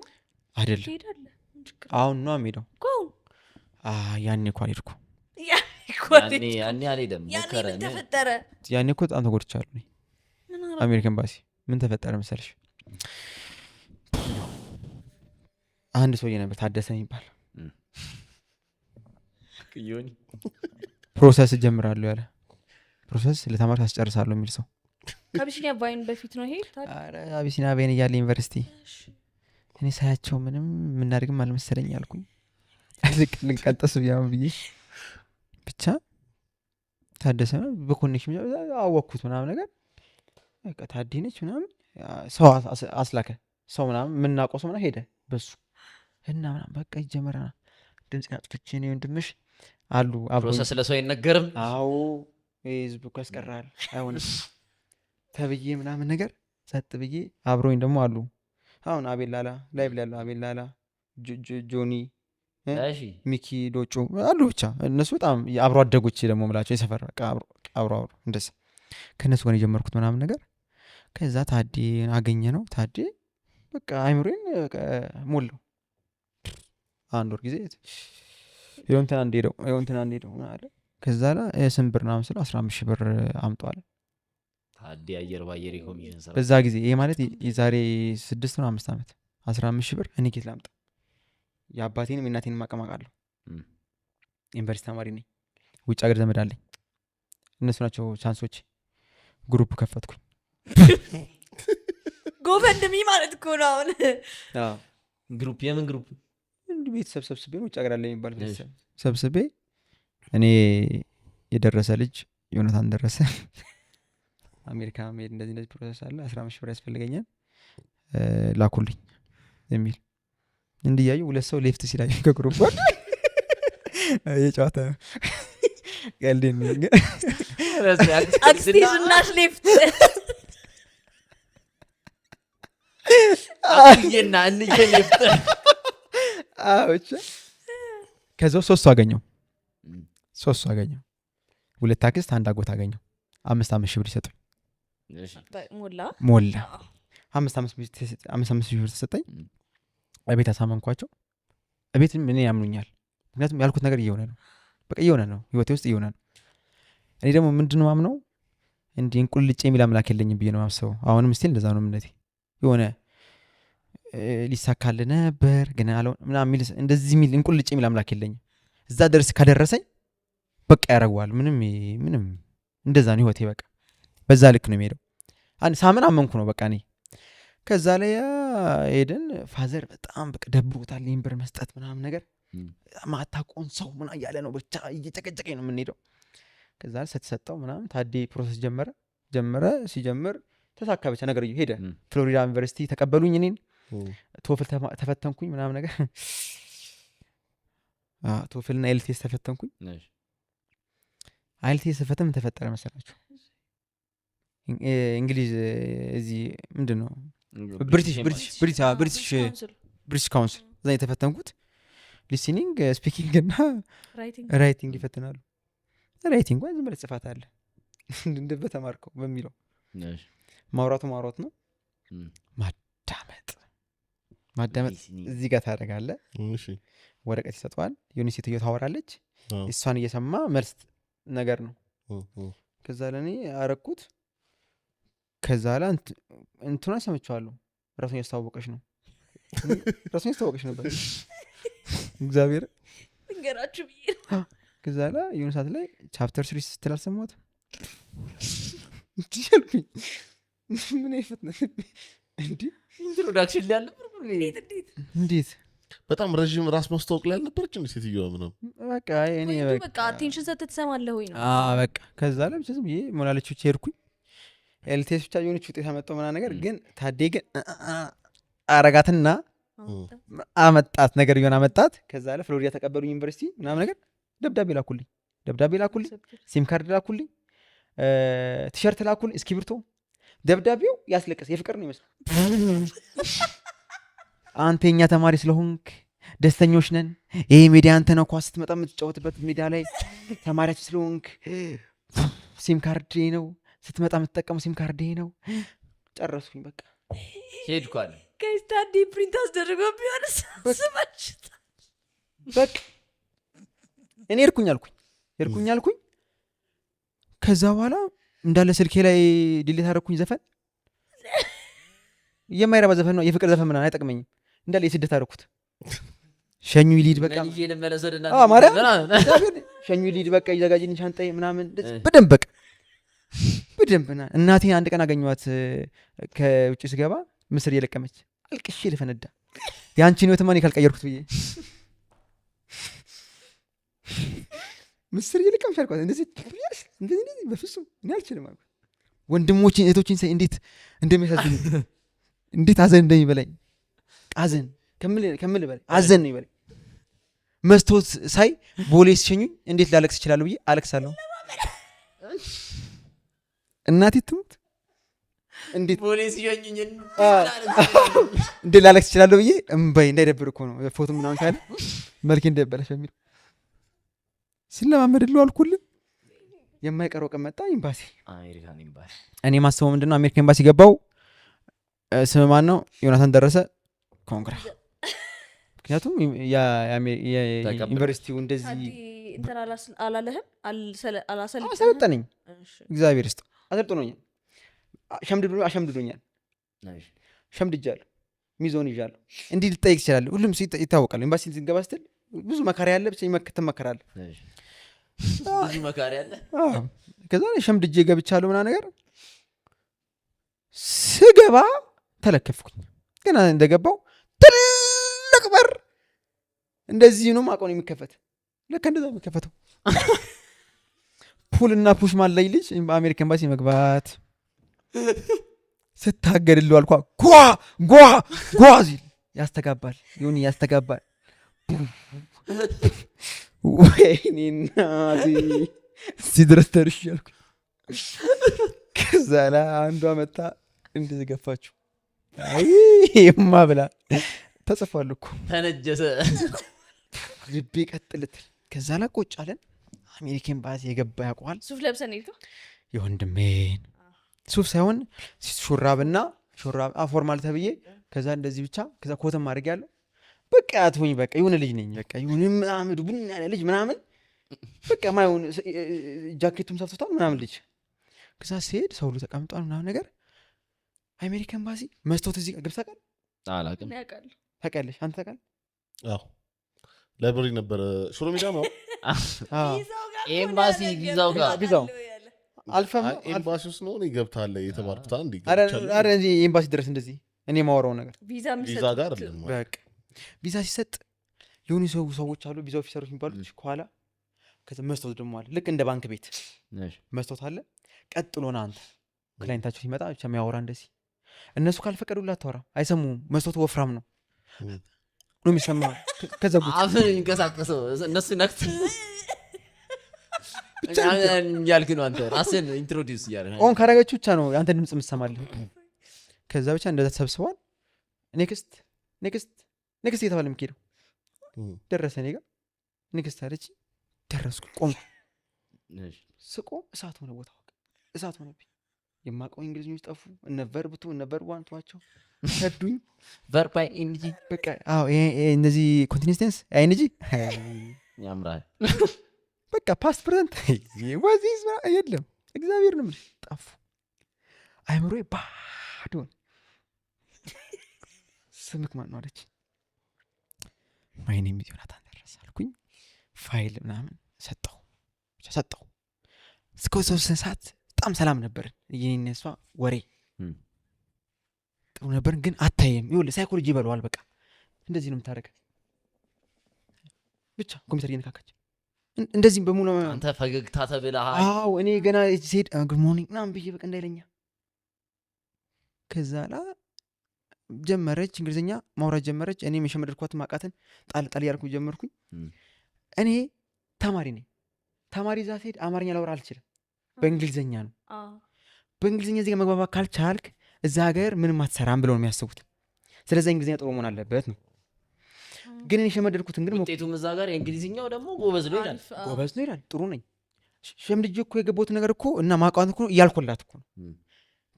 አይደለም አሁን ነው የምሄደው ያኔ እኮ አልሄድኩ ያኔ አልሄደም ሞከረ ተፈጠረ ያኔ እኮ በጣም ተጎድቻለሁ እኔ አሜሪካ ኤምባሲ ምን ተፈጠረ መሰለሽ አንድ ሰውዬ ነበር ታደሰ የሚባል ፕሮሰስ ጀምራለሁ ያለ ፕሮሰስ ለተማሪ አስጨርሳለሁ የሚል ሰው ከአቢሲኒያ ቫይን በፊት ነው ይሄ አረ አቢሲኒያ ቫይን እያለ ዩኒቨርሲቲ እኔ ሳያቸው ምንም የምናደርግም አልመሰለኝ አልኩኝ ልንቀጠስ ብዬ ብቻ ታደሰ በኮኔክሽን አወቅኩት ምናምን ነገር በቃ ታዲነች ምናምን ሰው አስላከ ሰው ምናምን የምናውቀው ሰው ምናምን ሄደ በሱ እና ምናምን በቃ ይጀመራል ድምጽ ያጥፍቼ ነው ወንድምሽ አሉ ፕሮሰስ ለሰው አይነገርም አዎ ህዝብ እኮ ያስቀራል አይሆንም ተብዬ ምናምን ነገር ሰጥ ብዬ አብሮኝ ደግሞ አሉ አሁን አቤላላ ላይቭ ላይ ያለው አቤላላ ጆኒ ሚኪ ዶጮ አሉ ብቻ እነሱ በጣም አብሮ አደጎች ደግሞ ምላቸው የሰፈር በቃ አብሮ እንደዚህ ከነሱ ጋር የጀመርኩት ምናምን ነገር ከዛ ታዴ አገኘ ነው ታዴ በቃ አይምሮን ሞላው አንድ ወር ጊዜ የሆንተና እንደሄደው አለ ከዛ ላይ ስንብር ምናምን ስለ 15,000 ብር አምጧል ታዴ አየር ባየር ኮሚሽን ሰራ በዛ ጊዜ ይሄ ማለት የዛሬ 6 ነው 5 ዓመት 15,000 ብር እኔ ኬት ላምጣ የአባቴንም የእናቴንም አቀማቃለሁ ዩኒቨርሲቲ ተማሪ ነኝ ውጭ ሀገር ዘመድ አለኝ እነሱ ናቸው ቻንሶች ግሩፕ ከፈትኩኝ ጎፈንድሚ ማለት እኮ ነው አሁን ግሩፕ የምን ግሩፕ እንዲህ ቤተሰብ ሰብስቤ ውጭ ሀገር አለ የሚባል ቤተሰብ ሰብስቤ እኔ የደረሰ ልጅ ዮናታን ደረሰ አሜሪካ መሄድ እንደዚህ ፕሮሰስ አለ 15,000 ብር ያስፈልገኛል ላኩልኝ የሚል እንዲያዩ ሁለት ሰው ሌፍት ሲላዩ ከግሩፕ የጨዋታ ቀልዴን ነው አክስቲዝናሽ ሌፍት አየና እንጀ ሌፍት አውጭ ከዛው 3 አገኘው ሁለት አክስት አንድ አጎት አገኘው 5,000 ብር ይሰጡኝ ሞላ 5,000 ብር ተሰጠኝ እቤት አሳመንኳቸው እቤት ምን ያምኑኛል ምክንያቱም ያልኩት ነገር እየሆነ ነው በቃ እየሆነ ነው ህይወቴ ውስጥ እየሆነ ነው እኔ ደግሞ ምንድነው ማምነው እንዲህ እንቁልጭ የሚል አምላክ የለኝም ብዬ ነው ማምሰው አሁንም ስቲል እንደዛ ነው እምነቴ የሆነ ሊሳካል ነበር ግን አልሆነ ምናምን የሚል እንደዚህ የሚል እንቁልጭ የሚል አምላክ የለኝም እዛ ድረስ ካደረሰኝ በቃ ያረጋዋል ምንም እንደዛ ነው ህይወቴ በቃ በዛ ልክ ነው የሚሄደው አንድ ሳምን አመንኩ ነው በቃ እኔ ከዛ ላይ ሄደን ፋዘር በጣም በቃ ደብሮታል ይሄን ብር መስጠት ምናምን ነገር ማታቆን ሰው ምን ያለ ነው ብቻ እየጨቀጨቀኝ ነው የምንሄደው ከዛ ሰጥተው ምናምን ታዴ ፕሮሰስ ጀመረ ሲጀምር ተሳካ ብቻ ነገር ሄደ ፍሎሪዳ ዩኒቨርሲቲ ተቀበሉኝ እኔን ቶፍል ተፈተንኩኝ ምናምን ነገር ቶፍልና ኤልቲኤስ ተፈተንኩኝ ኤልቲኤስ ተፈተን ተፈጠረ መሰላችሁ እንግሊዝ እዚህ ምንድነው ብሪቲሽ ካውንስል እዛ የተፈተንኩት ሊስኒንግ ስፒኪንግ እና ራይቲንግ ይፈትናሉ ራይቲንግ ወይ ዝም ብለህ ጽፋታለህ እንደበ ተማርከው በሚለው ማውራት ነው ማዳመጥ እዚህ ጋር ታደርጋለህ ወረቀት ይሰጣዋል ዩኒቨርሲቲ ታወራለች እሷን እየሰማ መልስ ነገር ነው ከዛ ለኔ አረኩት። ከዛ ላ እንትና ሰምቻለሁ ራሱን ያስተዋወቀሽ ነው ራሱን ያስተዋወቀሽ ነበር እግዚአብሔር እንገራችሁ ብዬ ከዛ ላ የሆነ ሰዓት ላይ ቻፕተር 3 ስትል አልሰማሁት ምን ይፈትነው እንዴ ኢንትሮዳክሽን ላይ አልነበር እንዴት በጣም ረጅም ራስ ማስተዋወቅ ላይ አልነበረች እንዴ ሴትዮዋ ምናምን በቃ እኔ በቃ አቴንሽን ሰጥተህ ትሰማለህ ወይ ነው በቃ ከዛ ላይ ብቻ ዝም ብዬ ሞላለች ብቻ ሄድኩኝ ኤልቴስ ብቻ የሆነች ውጤት አመጣው ምናምን ነገር ግን ታዴ ግን አረጋትና አመጣት ነገር ይሆን አመጣት ከዛ ላይ ፍሎሪዳ ተቀበሉኝ ዩኒቨርሲቲ ምናምን ነገር ደብዳቤ ላኩልኝ ሲም ካርድ ላኩልኝ ቲሸርት ላኩልኝ እስክሪብቶ ደብዳቤው ያስለቀስ የፍቅር ነው ይመስላል አንተ የኛ ተማሪ ስለሆንክ ደስተኞች ነን ይሄ ሜዳ አንተ ነው ኳስ ስትመጣ የምትጫወትበት ሜዳ ላይ ተማሪያችን ስለሆንክ ሲም ካርድ ነው ስትመጣ የምትጠቀሙ ሲም ካርድ ነው ጨረስኩኝ በቃ ሄድኳል ከስታዲ ፕሪንት አስደረገው ቢሆንስ ስማች በቃ እኔ ሄድኩኝ አልኩኝ ከዛ በኋላ እንዳለ ስልኬ ላይ ዲሊት አደረኩኝ ዘፈን የማይረባ ዘፈን ነው የፍቅር ዘፈን ምናምን አይጠቅመኝም እንዳለ የስደት አደረኩት ሸኙ ሊድ በቃ ሸኙ ሊድ በቃ ይዘጋጅልኝ ሻንጣዬ ምናምን በደንብ እናቴ አንድ ቀን አገኘኋት ከውጭ ስገባ ምስር እየለቀመች አልቅሼ ልፈነዳ ያንቺን ህይወትማ እኔ ካልቀየርኩት ብዬ ምስር እየለቀመች አልኳት እንደዚህ በፍጹም እኔ አልችልም አልኳት ወንድሞችን እህቶችን ሳይ እንዴት እንደሚያሳዝኑ እንዴት አዘን እንደሚበላኝ አዘን ከምል በላይ አዘን ነው ይበላኝ መስቶት ሳይ ቦሌ ሲሸኙኝ እንዴት ላለቅስ እችላለሁ ብዬ አለቅሳለሁ እናቴ ትሙት እንዴት ቦሌ ሲሸኙኝ እንዴት ላለቅስ እችላለሁ ብዬ እምባይ እንዳይደብር እኮ ነው ፎቶ ምናምን ካለ መልኬ እንዳይበላሽ በሚል ስለማመድልው አልኩልህ የማይቀረው ቀን መጣ ኤምባሲ እኔ ማስበው ምንድነው አሜሪካ ኤምባሲ ገባው ስም ማን ነው ዮናታን ደረሰ ኮንግራ ምክንያቱም የዩኒቨርሲቲው እንደዚህ እንትን አላለህም አሰለጠነኝ እግዚአብሔር ይስጥ አሰልጥኖኛል አሸምድዶኛል ሸምድጃለሁ ሚዞን ይዣለሁ እንዲህ ልጠይቅ ይችላል ሁሉም ይታወቃል ኤምባሲ ልትገባ ስትል ብዙ መካሪ ያለ ብቻ ትመከራለህ ብዙ መካሪ ያለ ከዛ ሸምድጄ ገብቻለሁ ምናምን ነገር ስገባ ተለከፍኩኝ ገና እንደገባው ትልቅ በር እንደዚህ ነው ማቆን የሚከፈት ለካ እንደዛ የሚከፈተው ፑልና ፑሽ ማለይ ልጅ በአሜሪካ ኤምባሲ መግባት ስታገድልው አልኳ ጓ ሲል ያስተጋባል ይሁን ያስተጋባል ወይኔ እናቴ ሲድረስ ተርሻልኩ ከዛ ላይ አንዷ መጣ እንደዚህ ገፋችሁ አይማ ብላ ተጽፏል እኮ ተነጀሰ ልቤ ቀጥልት ከዛ ላይ ቁጭ አለን አሜሪካ ኤምባሲ የገባ ያውቀዋል ሱፍ ለብሰን ሄድኩ የወንድሜን ሱፍ ሳይሆን ሹራብና ሹራብ ፎርማል ተብዬ ከዛ እንደዚህ ብቻ ከዛ ኮተም ማድረግ ያለው በቃ አትሆኝ በቃ የሆነ ልጅ ነኝ በቃ የሆነ ምናምን ቡና ያለ ልጅ ምናምን በቃ ማይሆን ጃኬቱም ሰፍቶታል ምናምን ልጅ ከዛ ሲሄድ ሰው ሁሉ ተቀምጧል ምናምን ነገር አሜሪካ ኤምባሲ መስቶት እዚህ ገብታ ቃል አላውቅም ታውቂያለሽ አንተ ታውቃለህ አዎ ላይብረሪ ነበር ሽሮ ሜዳ ነው ኤምባሲ ቪዛው አልፈም ኤምባሲ ውስጥ ነው ይገብታል የተባልኩት አንዴ አረ እንጂ ኤምባሲ ድረስ እንደዚህ እኔ ማወራው ነገር ቪዛ ጋር አይደለም በቃ ቪዛ ሲሰጥ የሆኑ ሰዎች አሉ ቪዛ ኦፊሰሮች የሚባሉት ከኋላ ከዛ መስቶት ደግሞ አለ ልክ እንደ ባንክ ቤት መስቶት አለ ቀጥሎና አንተ ክላይንታቸው ሲመጣ ብቻ የሚያወራ እንደዚህ እነሱ ካልፈቀዱላት አታወራ አይሰሙም መስቶቱ ወፍራም ነው ነው የሚሰማው ከዛ ጉት አፍን ይንቀሳቀሰው እነሱ ነክት ብቻ ያልክ ነው አንተ ራስን ኢንትሮዲዩስ ያደረገ ኦን ካረጋችሁ ብቻ ነው አንተ ድምጽ የምትሰማልህ ከዛ ብቻ እንደዛ ተሰብስበዋል ኔክስት እየተባለ የሚሄደው ደረሰ እኔ ጋር ኔክስት አለች ደረስኩ ቆምኩ ስቆም እሳት ሆነ ቦታው እሳት ሆነብኝ የማውቀው እንግሊዝኞች ጠፉ እነ ቨርብ ቱ እነ ቨርብ ዋን ተዋቸው ሸዱኝ ቨርብ ባይ ኤንጂ በቃ አዎ እነዚህ ኮንቲኒዩስ ቴንስ ኤንጂ ያምራል በቃ ፓስት ፕሬዘንት ወዚስ የለም እግዚአብሔር ነው የምልሽ ጠፉ። አይምሮዬ ባዶ ነው። ስምክ ማን ነው አለች። ማይ ኔም ኢዝ ዮናታን ደረሰ አልኩኝ። ፋይል ምናምን ሰጠው። እስከ 3 ሰዓት በጣም ሰላም ነበርን። የኔና እሷ ወሬ ጥሩ ነበርን። ግን አታየም። ይኸውልህ ሳይኮሎጂ ይበለዋል። በቃ እንደዚህ ነው የምታደርገው። ብቻ ኮምፒውተር እየነካካች እንደዚህም በሙሉ አንተ ፈገግታ ተብለሃል። አዎ እኔ ገና ሴድ ጉድ ሞርኒንግ ምናምን ብዬ በቃ እንዳይለኛ። ከዛ ላ ጀመረች እንግሊዝኛ ማውራት ጀመረች። እኔም የሸመደድኳት ማቃተን ጣል እያልኩ ጀመርኩኝ። እኔ ተማሪ ነኝ። ተማሪ እዛ ስሄድ አማርኛ ላወራ አልችልም። በእንግሊዝኛ ነው። በእንግሊዝኛ እዚህ ጋር መግባባት ካልቻልክ እዛ ሀገር ምንም አትሰራም ብለው ነው የሚያስቡት። ስለዚህ እንግሊዝኛ ጥሩ መሆን አለበት ነው። ግን እኔ ሸመደድኩትን ግን ውጤቱም እዛ ጋር የእንግሊዝኛው ደግሞ ጎበዝ ነው ይላል። ጥሩ ነኝ። ሸምድጄ እኮ የገባሁት ነገር እኮ እና ማቋንት እኮ እያልኩላት እኮ ነው።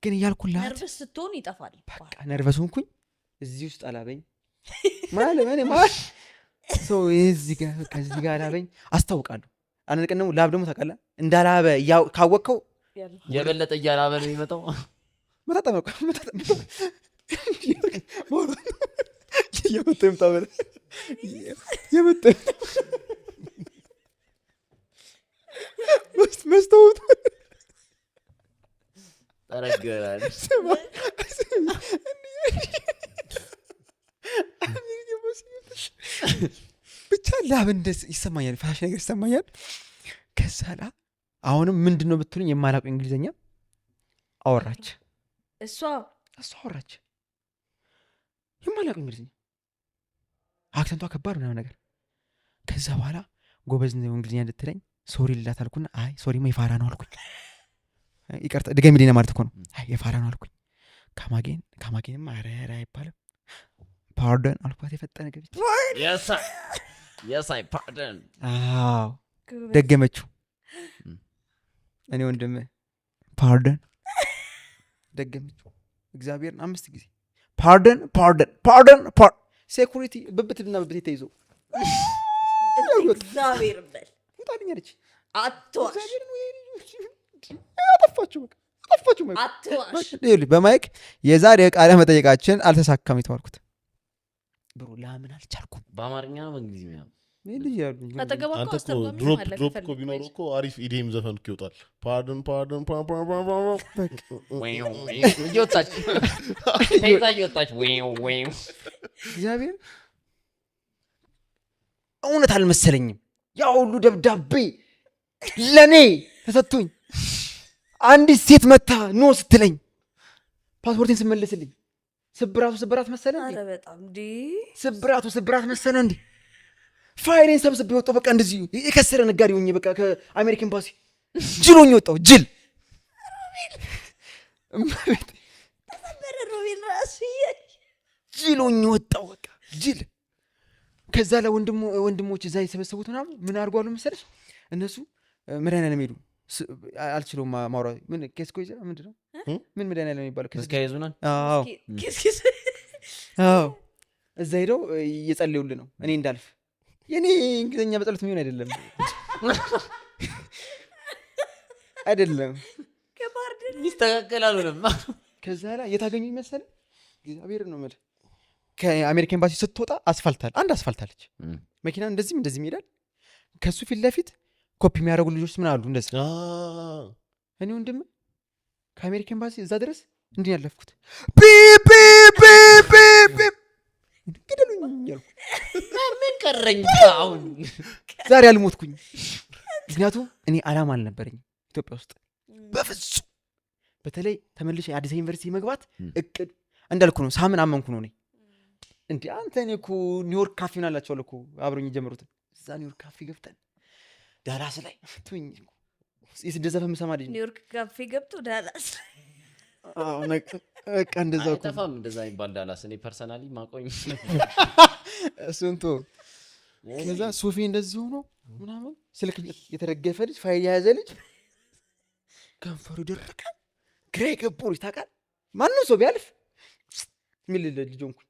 ግን እያልኩላት ነርቨስ ስትሆን ይጠፋል። በቃ ነርቨስ ሆንኩኝ። እዚህ ውስጥ አላበኝ ማለት ሰው እዚህ ጋር አላበኝ አስታውቃለሁ። አንድ ቀን ደግሞ ላብ ደግሞ ታውቃለህ እንዳላበ ካወቅከው የበለጠ እያላበ ነው የሚመጣው። መስታወቱ ጠረገራል። ብቻ ላብ እንደዚህ ይሰማኛል፣ ፈሳሽ ነገር ይሰማኛል። ከዛ ላ አሁንም ምንድን ነው ብትሉኝ የማላውቀው እንግሊዝኛ አወራች። እሷ አወራች የማላውቀው እንግሊዝኛ፣ አክሰንቷ ከባድ ምናምን ነገር። ከዛ በኋላ ጎበዝ ነው እንግሊዝኛ እንድትለኝ ሶሪ ልላት አልኩና አይ ሶሪማ የፋራ ነው አልኩኝ። ይቅርታ ድገሚልኝ ማለት እኮ ነው። አይ የፋራ ነው አልኩኝ። ካማጌንማ ኧረ አይባልም። ፓርደን አልኳት። የፈጠነ ገብች yes I pardon። አዎ ደገመችው። እኔ ወንድም ፓርደን ደገመችው። እግዚአብሔርን 5 ጊዜ ፓርደን ሴኩሪቲ ብብትና ብብት ተይዞ እግዚአብሔር በል ወጣልኝ አለች። አትዋሽ አትዋሽ። በማይክ የዛሬ ቃለ መጠየቃችን አልተሳካም የተባልኩት ብሩ ላምን አልቻልኩም። በአማርኛ ነው በእንግሊዝኛ ነው ልጅ ያሉ አጠገባቸው አስተርጓሚ ድሮፕ ማለት እኮ ቢኖር እኮ አሪፍ ኢዲኤም ዘፈን እኮ ይወጣል። ፓርደን እየወጣች እግዚአብሔር እውነት አልመሰለኝም። ያ ሁሉ ደብዳቤ ለእኔ ተሰጥቶኝ አንዲት ሴት መታ ኖ ስትለኝ ፓስፖርቴን ስመለስልኝ ስብራት መሰለ እንዴ? አረ በጣም እንዴ ስብራት መሰለ እንዴ? ፋይሌን ሰብስቤ ወጣሁ። በቃ እንደዚህ የከሰረ ነጋዴ ሆኜ በቃ ከአሜሪካ ኤምባሲ ጅል ሆኜ ወጣሁ። ጅል ሆኜ ወጣሁ። በቃ ጅል። ከዛ ላይ ወንድሞች እዛ የሰበሰቡት ምናምን ምን አድርጓሉ መሰለሽ? እነሱ መድኃኒዓለም ሄዱ። አልችለውም ማውራት። ምን ኬስ ኮይዘ ምንድን ነው? ምን መድኃኒዓለም የሚባለው ኬስ ከይዙናል። አዎ እዛ ሄደው እየጸለዩልን ነው እኔ እንዳልፍ። የኔ እንግሊዝኛ በጸሎት የሚሆን አይደለም ይስተካከላሉ። ከዛ ላይ የታገኙኝ መሰለህ? እግዚአብሔር ነው የምልህ። ከአሜሪካ ኤምባሲ ስትወጣ አስፋልታል፣ አንድ አስፋልታለች። መኪና እንደዚህም ይሄዳል። ከሱ ፊት ለፊት ኮፒ የሚያደርጉ ልጆች ምን አሉ እንደዚህ። እኔ ወንድም ከአሜሪካ ኤምባሲ እዛ ድረስ እንዲህ ያለፍኩት ግደሉኝ እያልኩ ምን ቀረኝ አሁን ዛሬ አልሞትኩኝ። ምክንያቱም እኔ አላማ አልነበረኝም ኢትዮጵያ ውስጥ በፍጹም። በተለይ ተመልሼ አዲስ ዩኒቨርሲቲ መግባት እቅድ እንዳልኩ ነው። ሳምን አመንኩ ነው። እኔ እንዴ አንተ እኔ እኮ ኒውዮርክ ካፌ ናላቸው እኮ አብሮኝ የጀመሩትን እዛ ኒውዮርክ ካፌ ገብተን ዳላስ ላይ ትውኝ የስደት ዘፈን የምሰማ ልጅ ኒውዮርክ ካፌ ገብቶ ዳላስ በቃ እንደዛው እኮ አይጠፋም እንደዛ ይባል ዳላስ። እኔ ፐርሰናሊ ማቆኝ እሱንቶ ከዛ ሱፊ እንደዚህ ሆኖ ምናምን ስልክ የተደገፈ ልጅ ፋይል የያዘ ልጅ ከንፈሩ ደረቀ ግራ የገባው ልጅ ታውቃለህ። ማንም ሰው ቢያልፍ ምን ልጅ ሆንኩኝ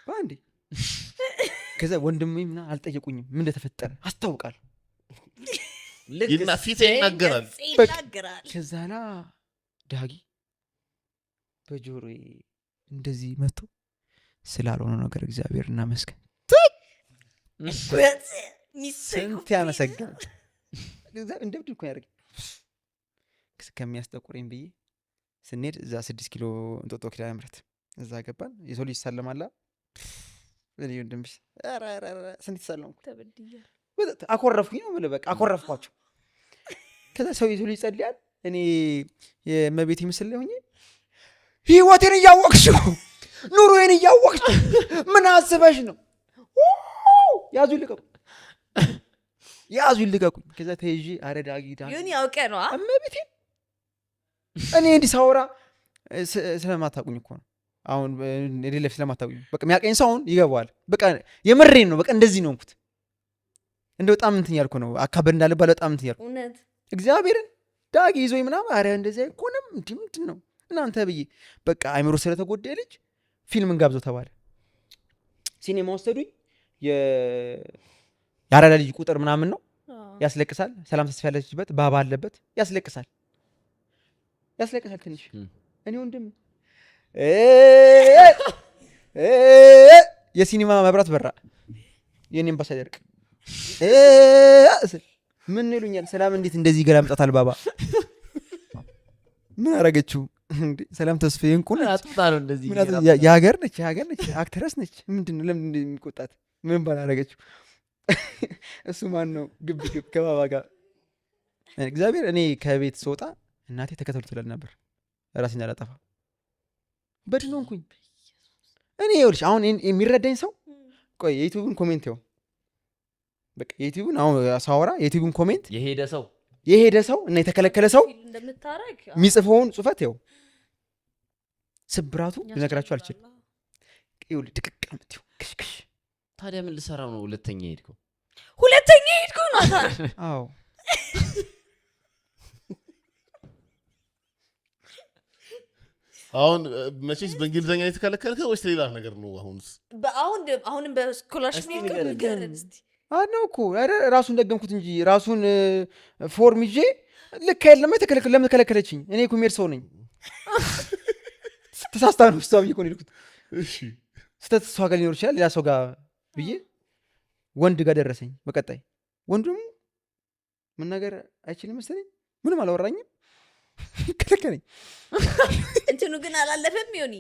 በአንዴ። ከዛ ወንድሜ ምናምን አልጠየቁኝም ምን እንደተፈጠረ አስታውቃለሁ። ይና ፊት ይናገራል። ከዛላ ዳጊ በጆሮዬ እንደዚህ መጥቶ ስላልሆነ ነገር እግዚአብሔር እናመስገን ስንት ያመሰግን እንደብድ እኮ ያደርግ ከሚያስጠቁረኝ ብዬ ስንሄድ እዛ 6 ኪሎ እንጦጦ ኪዳነ ምህረት እዛ ገባን። የሰው ልጅ ይሳለማላ እኔ እንደምሽ ስንት ይሳለምኩ አኮረፍኩኝ ነው ማለት በቃ አኮረፍኳቸው። ከዛ ሰው የሰው ልጅ ይጸልያል። እኔ የመቤቴ ምስል ላይ ሆኜ ህይወቴን እያወቅሽው ኑሮዬን እያወቅሽ ምን አስበሽ ነው? ያዙ ይልቀቁኝ። ከዛ ተይዤ አረ ዳጊ ይሁን ያውቀ ነው እመቤቴ እኔ እንዲህ ሳወራ ስለማታውቁኝ እኮ ነው። አሁን ሌለፍ ስለማታውቁኝ በቃ የሚያውቀኝ ሰው አሁን ይገባዋል። በቃ የምሬን ነው። በቃ እንደዚህ ነው እንኩት እንደ በጣም እንትን ያልኩ ነው። አካበድ እንዳልባል በጣም እንትን ያልኩ እግዚአብሔርን ዳጊ ይዞኝ ምናምን አረ እንደዚህ አይኮንም እንዲህ ምንድን ነው እናንተ ብዬ በቃ አይምሮ ስለተጎዳ ልጅ ፊልም እንጋብዘው ተባለ። ሲኔማ ወሰዱኝ። የአራዳ ልጅ ቁጥር ምናምን ነው ያስለቅሳል። ሰላም ተስፋ ያለችበት ባባ አለበት ያስለቅሳል ትንሽ እኔ ወንድም የሲኒማ መብራት በራ የኔ እምባ ሳይደርቅ ምን ይሉኛል? ሰላም እንዴት እንደዚህ ገላምጣታል ባባ ምን አረገችው እንዴ? ሰላም ተስፋዬ እንኩል አጥታለው እንደዚህ የሀገር ነች አክትረስ ነች። ምንድነው ለምን እንደሚቆጣት ምን ባላረገችው? እሱ ማን ነው ግብ ከባባ ጋር እግዚአብሔር እኔ ከቤት ስወጣ እናቴ ተከተሉ ትላል ነበር ራሴን ያላጠፋ በድኖንኩኝ እኔ ይኸውልሽ አሁን የሚረዳኝ ሰው ቆይ የዩቲዩብን ኮሜንት ይኸው በቃ የዩቲዩብን አሁን ሳወራ የዩቲዩብን ኮሜንት የሄደ ሰው እና የተከለከለ ሰው የሚጽፈውን ጽፈት ይኸው ስብራቱ ልነግራችሁ አልችልም። ይኸውልህ ድቅቅ አምጥተው ክሽክሽ ታዲያ ምን ልሰራው ነው? ሁለተኛ ሄድኩ ነው ታዲያ አዎ አሁን መቼስ በእንግሊዘኛ የተከለከልከው ወይስ ሌላ ነገር ነው? አሁንም በስኮላርሺፕ ነገር ነው እኮ ራሱን ደገምኩት እንጂ ራሱን ፎርም ይዤ ልክ አይደለም የተከለከለ ለምን ተከለከለችኝ? እኔ እኮ ሜር ሰው ነኝ። ተሳስታ ነው እሷ ብዬ እኮ ነው የሄድኩት። እሺ ስተት እሷ ጋር ሊኖር ይችላል ሌላ ሰው ጋር ብዬ ወንድ ጋር ደረሰኝ። በቀጣይ ወንዱም ምን ነገር አይችልም መሰለኝ ምንም አላወራኝም ከለከለኝ። እንትኑ ግን አላለፈም ይሆኒ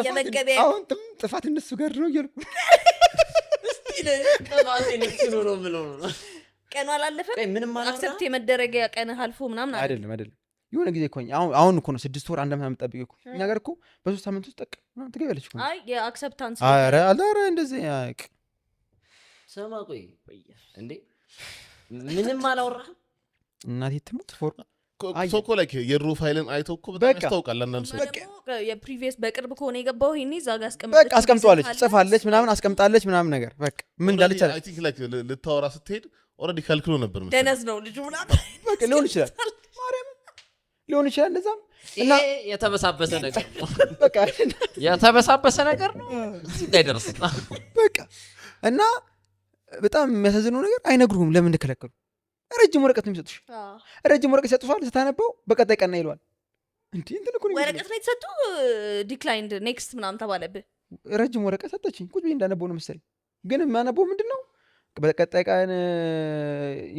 የመገበያ አሁን ጥፋት እነሱ ጋር ነው እያልኩ ቀኑ አላለፈም። አክሰፕት የመደረጊያ ቀን አልፎ ምናምን አይደለም የሆነ ጊዜ እኮ አሁን እኮ ነው 6 ወር 1 ዓመት የምጠብቀው እኮ እኛ ጋር እኮ በ3 ሳምንት ውስጥ ጠቅ ምናምን ትገበለች እኮ አይ የአክሰፕታንስ አረ እንደዚህ ያቅ ሰማ ቆይ እንዴ ምንም አላወራህ እናቴ ትሙት ፎርም ሶኮ ላይ የድሮ ፋይልን አይቶ እኮ በጣም ያስታውቃል። አንዳንድ ሰው የፕሪቪየስ በቅርብ ከሆነ የገባው ይሄኔ እዛ ጋር አስቀምጧለች ጽፋለች ምናምን አስቀምጣለች ምናምን ነገር በቃ ምን እንዳለች አይ ቲንክ ላይክ ልታወራ ስትሄድ ኦልሬዲ ከልክሎ ነበር መሰለኝ። ደነዝ ነው ልጁ ምናምን በቃ ሊሆን ይችላል እንደዛም እና የተበሳበሰ ነገር ነው በቃ የተበሳበሰ ነገር ነው እዚህ ላይ ደርስ በቃ እና በጣም የሚያሳዝነው ነገር አይነግሩህም ለምን እንደከለከሉ። ረጅም ወረቀት ነው የሚሰጡሽ። ረጅም ወረቀት ይሰጡሻል። ስታነበው በቀጣይ ቀና ይለዋል። እንዴ እንትን እኮ ነው ወረቀት ላይ ተሰጡ ዲክላይንድ ኔክስት ምናምን ተባለብህ። ረጅም ወረቀት ሰጠችኝ። ቁጭ ብዬ እንዳነበው ነው መሰለኝ። ግን የማነበው ምንድነው በቀጣይ ቀን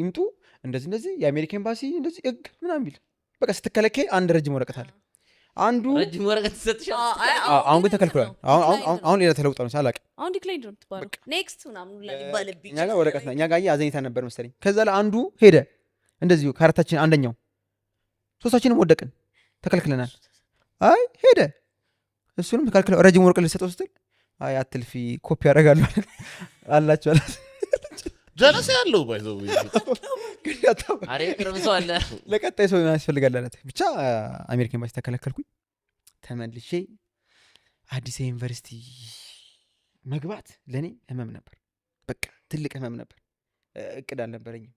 ይምጡ እንደዚህ የአሜሪካ ኤምባሲ እንደዚህ እግ ምናምን ቢል በቃ ስትከለከይ አንድ ረጅም ወረቀት አለ። አንዱ ረጅም ወረቀት ተሰጥሻል። አሁን ግን ተከልክሏል። አሁን ሌላ ተለውጣ ነው ሳላቅ አሁን ዲክላይንድ ነው የምትባለው። ኔክስት ምናምን ይባልብኝ እኛ ጋር ወረቀት ነው። እኛ ጋር አዘኝታ ነበር መሰለኝ። ከዛ ላይ አንዱ ሄደ እንደዚሁ ከአራታችን አንደኛው ሶስታችንም ወደቅን ተከልክለናል። አይ ሄደ እሱንም ተከልክለው ረጅም ወረቀት ልሰጠው ስትል አይ አትልፊ ኮፒ ያደርጋሉ አላችሁ አላት። ጀለስ ያለው ባይዘው አሬ ቅርብሰው አለ ለቀጣይ ሰው ያስፈልጋል አላት። ብቻ አሜሪካ ኤምባሲ ተከለከልኩኝ። ተመልሼ አዲስ ዩኒቨርሲቲ መግባት ለኔ ህመም ነበር። በቃ ትልቅ ህመም ነበር። እቅድ አልነበረኝም።